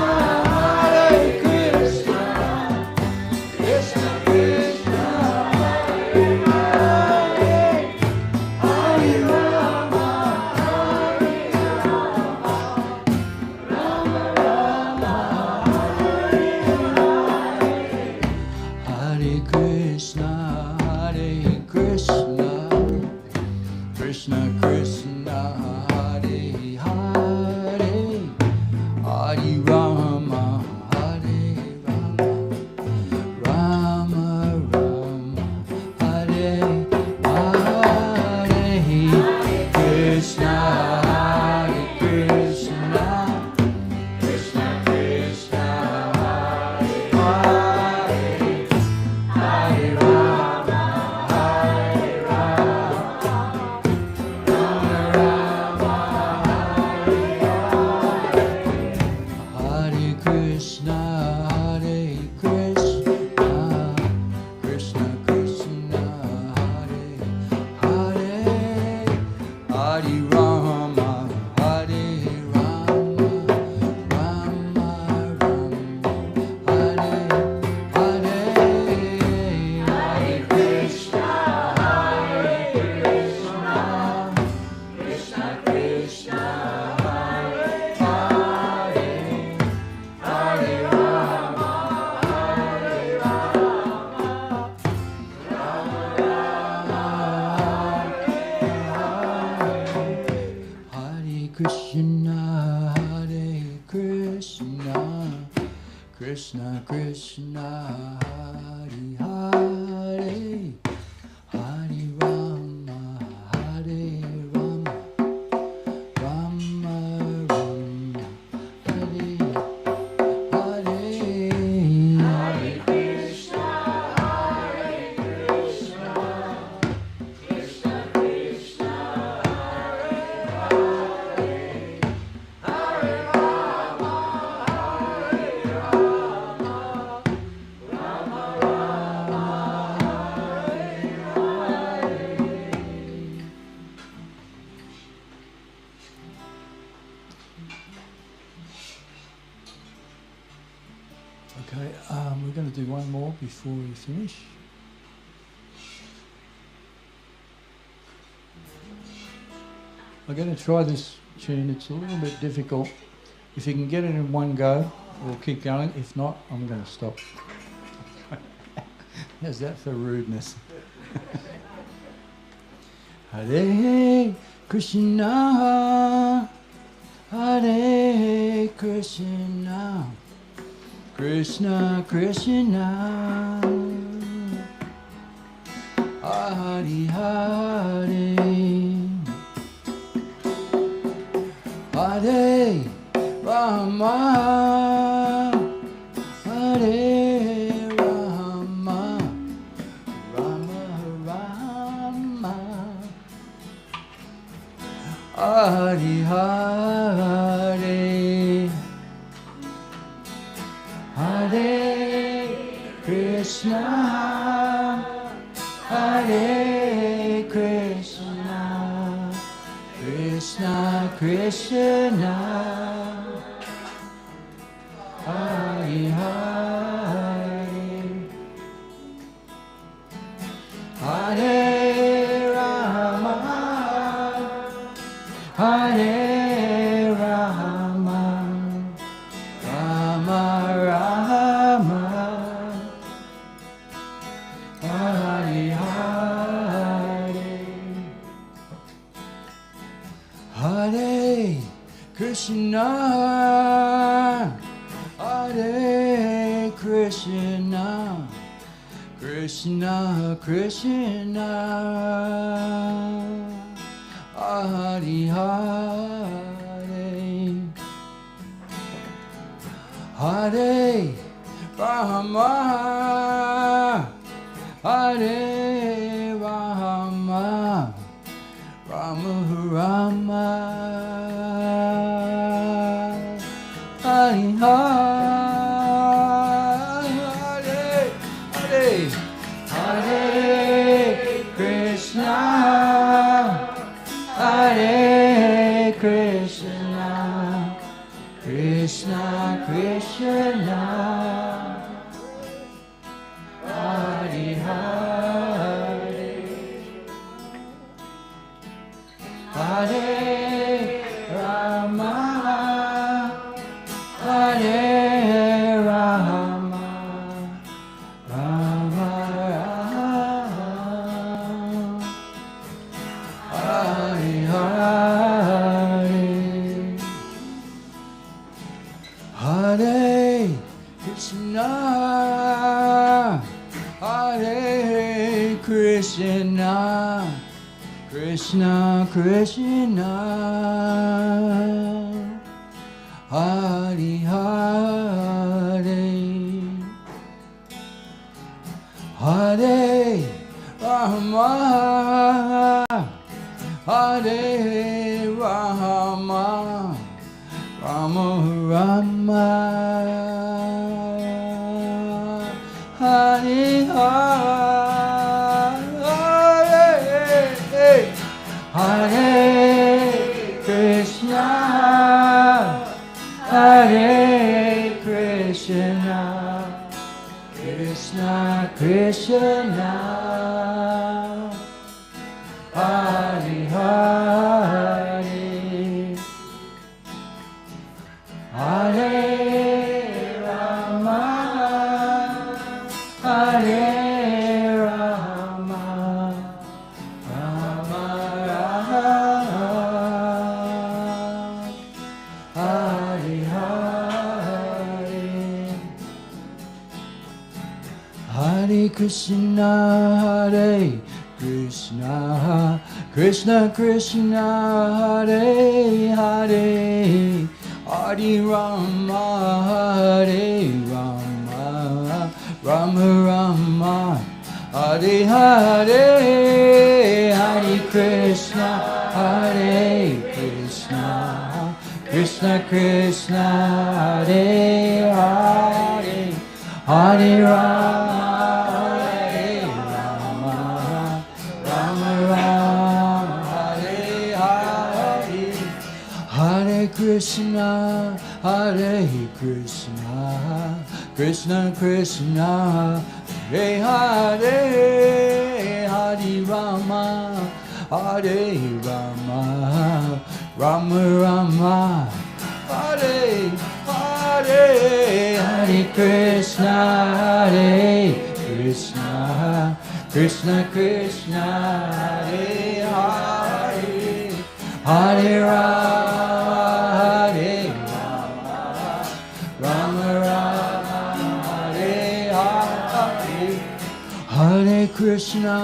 Krishna Krishna, Hare Hare, Hare Rama, Hare Rama, Rama Rama, Hare Krishna, Krishna Krishna Krishna, Hare Hare, Hare Rama, Hare Rama, Rama Rama, Hare Hare. Krishna, Hari Hare, Hari Rama, Hare Rama, Rama Rama, Hare Hare. Hare Krishna, Hare Krishna, Krishna Krishna, Hare Hare, Hare Rama, Hare Rama, Rama Rama, Hare Hare. Okay, we're going to do one more before we finish. I'm going to try this tune. It's a little bit difficult. If you can get it in one go, we'll keep going. If not, I'm going to stop. How's that for rudeness? Hare Krishna, Hare Krishna, Krishna Krishna, Hari Hare, Hare Rama, Hare Rama, Rama Rama, Hari Hare, Hare Krishna, Hare Krishna, Krishna Krishna, Hari Hare, Hare Rama, Hare Rama, Rama Rama, Hari Hare, Hare Krishna, Hare Krishna, Krishna Krishna, Hari Hare, Hare Rama, Hare Rama, Rama Rama, Hari Hare, Hare Hare Krishna, Hare Krishna, Krishna Krishna, Hari Hare, Hare Rama, Hare Rama, Rama Rama, Hari Hare, Hare Krishna, Hare Krishna, Krishna Krishna, Hari Hare, Hare Rama, Hare Rama, Rama Rama, Hari Hare, Hare Krishna, Hare Krishna, Krishna Krishna, Hari Hare, Hare Krishna, Hare Krishna, Krishna Krishna, Hare Hare, Hare Rama, Hare Rama, Rama Rama, Hare Hare, Hare Krishna, Hare Krishna, Krishna Krishna, Hare Hare, Hare Rama, Hare Rama, Rama Rama, Hare Hare, Hare Krishna, Hare Krishna, Krishna Krishna, Hare Hare, Hare Rama, Hare Rama, Rama Rama, Hare Hare, Hare Krishna, Hare Krishna, Krishna Krishna, Hare Hare, Hare Rama, Hare Rama, Rama Rama, Hare Hare, Hare Krishna,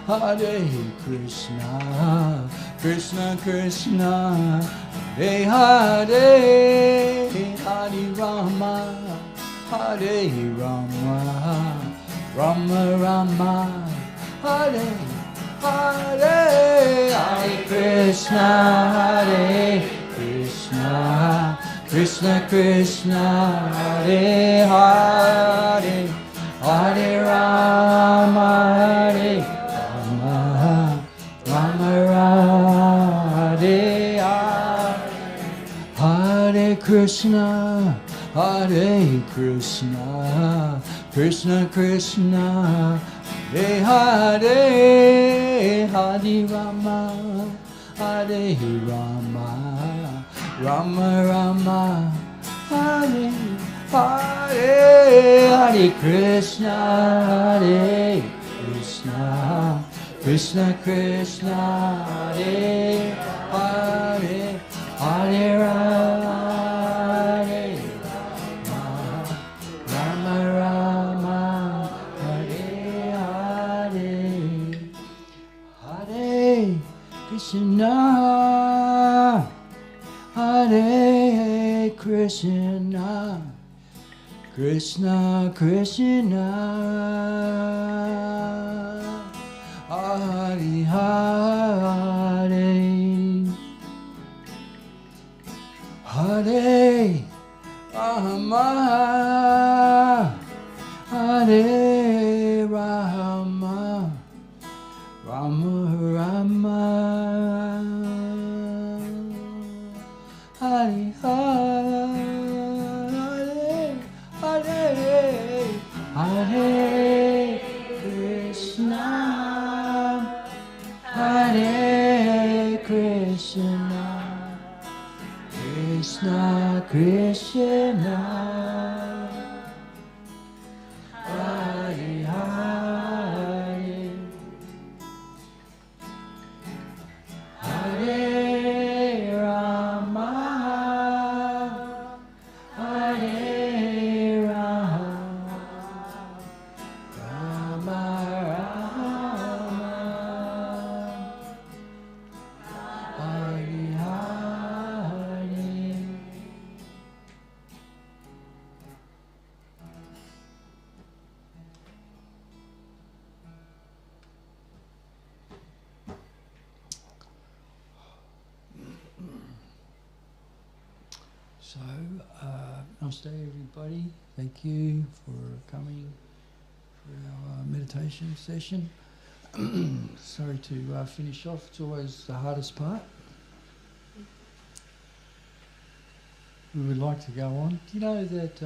Hare Krishna, Krishna Krishna, Hare Hare, Hare Rama, Hare Rama, Rama Rama, Hare Hare, Hare Krishna, Hare Krishna, Krishna Krishna, Hare Hare, Hare Rama, Hare Rama, Rama Rama, Hare Hare Krishna, Hare Krishna, Krishna Krishna, Hare Hare, Hare Rama, Hare Rama, Rama Rama, Hare Hare, Hare Krishna, Hare Krishna, Krishna Krishna, Hare Hare, Hare Rama, Hare Rama, Rama Rama, Hare Hare, Hare Krishna, Hare Krishna, Krishna Krishna, Hare Hare, Hare Rama, Hare Rama, Rama Rama, Hare Hare, Hare Hare Krishna, Hare Krishna, Krishna Krishna, Hare Hare, Hare Rama, Hare Rama, Rama Rama, Hare Hare. So, namaste everybody. Thank you for coming for our meditation session. Sorry to finish off. It's always the hardest part. We would like to go on. Do you know that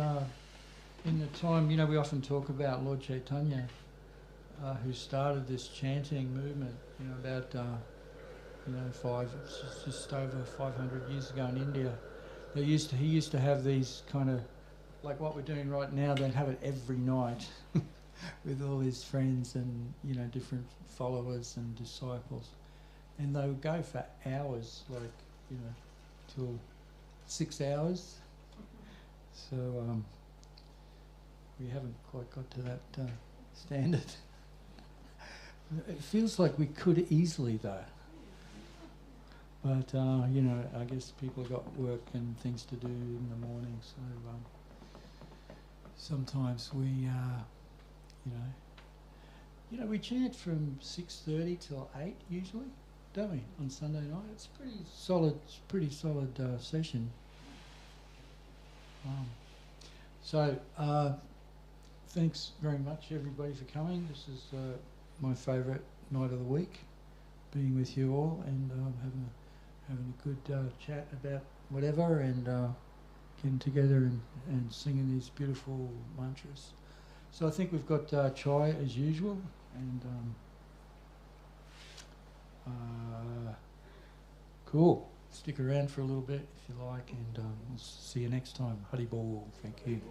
in the time, we often talk about Lord Chaitanya, who started this chanting movement, about just over 500 years ago in India. He used to have these kind of, like what we're doing right now, they'd have it every night with all his friends and, different followers and disciples. And they would go for hours, till 6 hours. So we haven't quite got to that standard. It feels like we could easily though. But, you know, I guess people have got work and things to do in the morning, so sometimes we, we chant from 6:30 till 8 usually, don't we, on Sunday night? It's pretty solid session. Thanks very much everybody for coming. This is my favourite night of the week, being with you all and having a good chat about whatever and getting together and singing these beautiful mantras. So I think we've got chai as usual and cool. Stick around for a little bit if you like and we'll see you next time. Hari Bol. Thank you.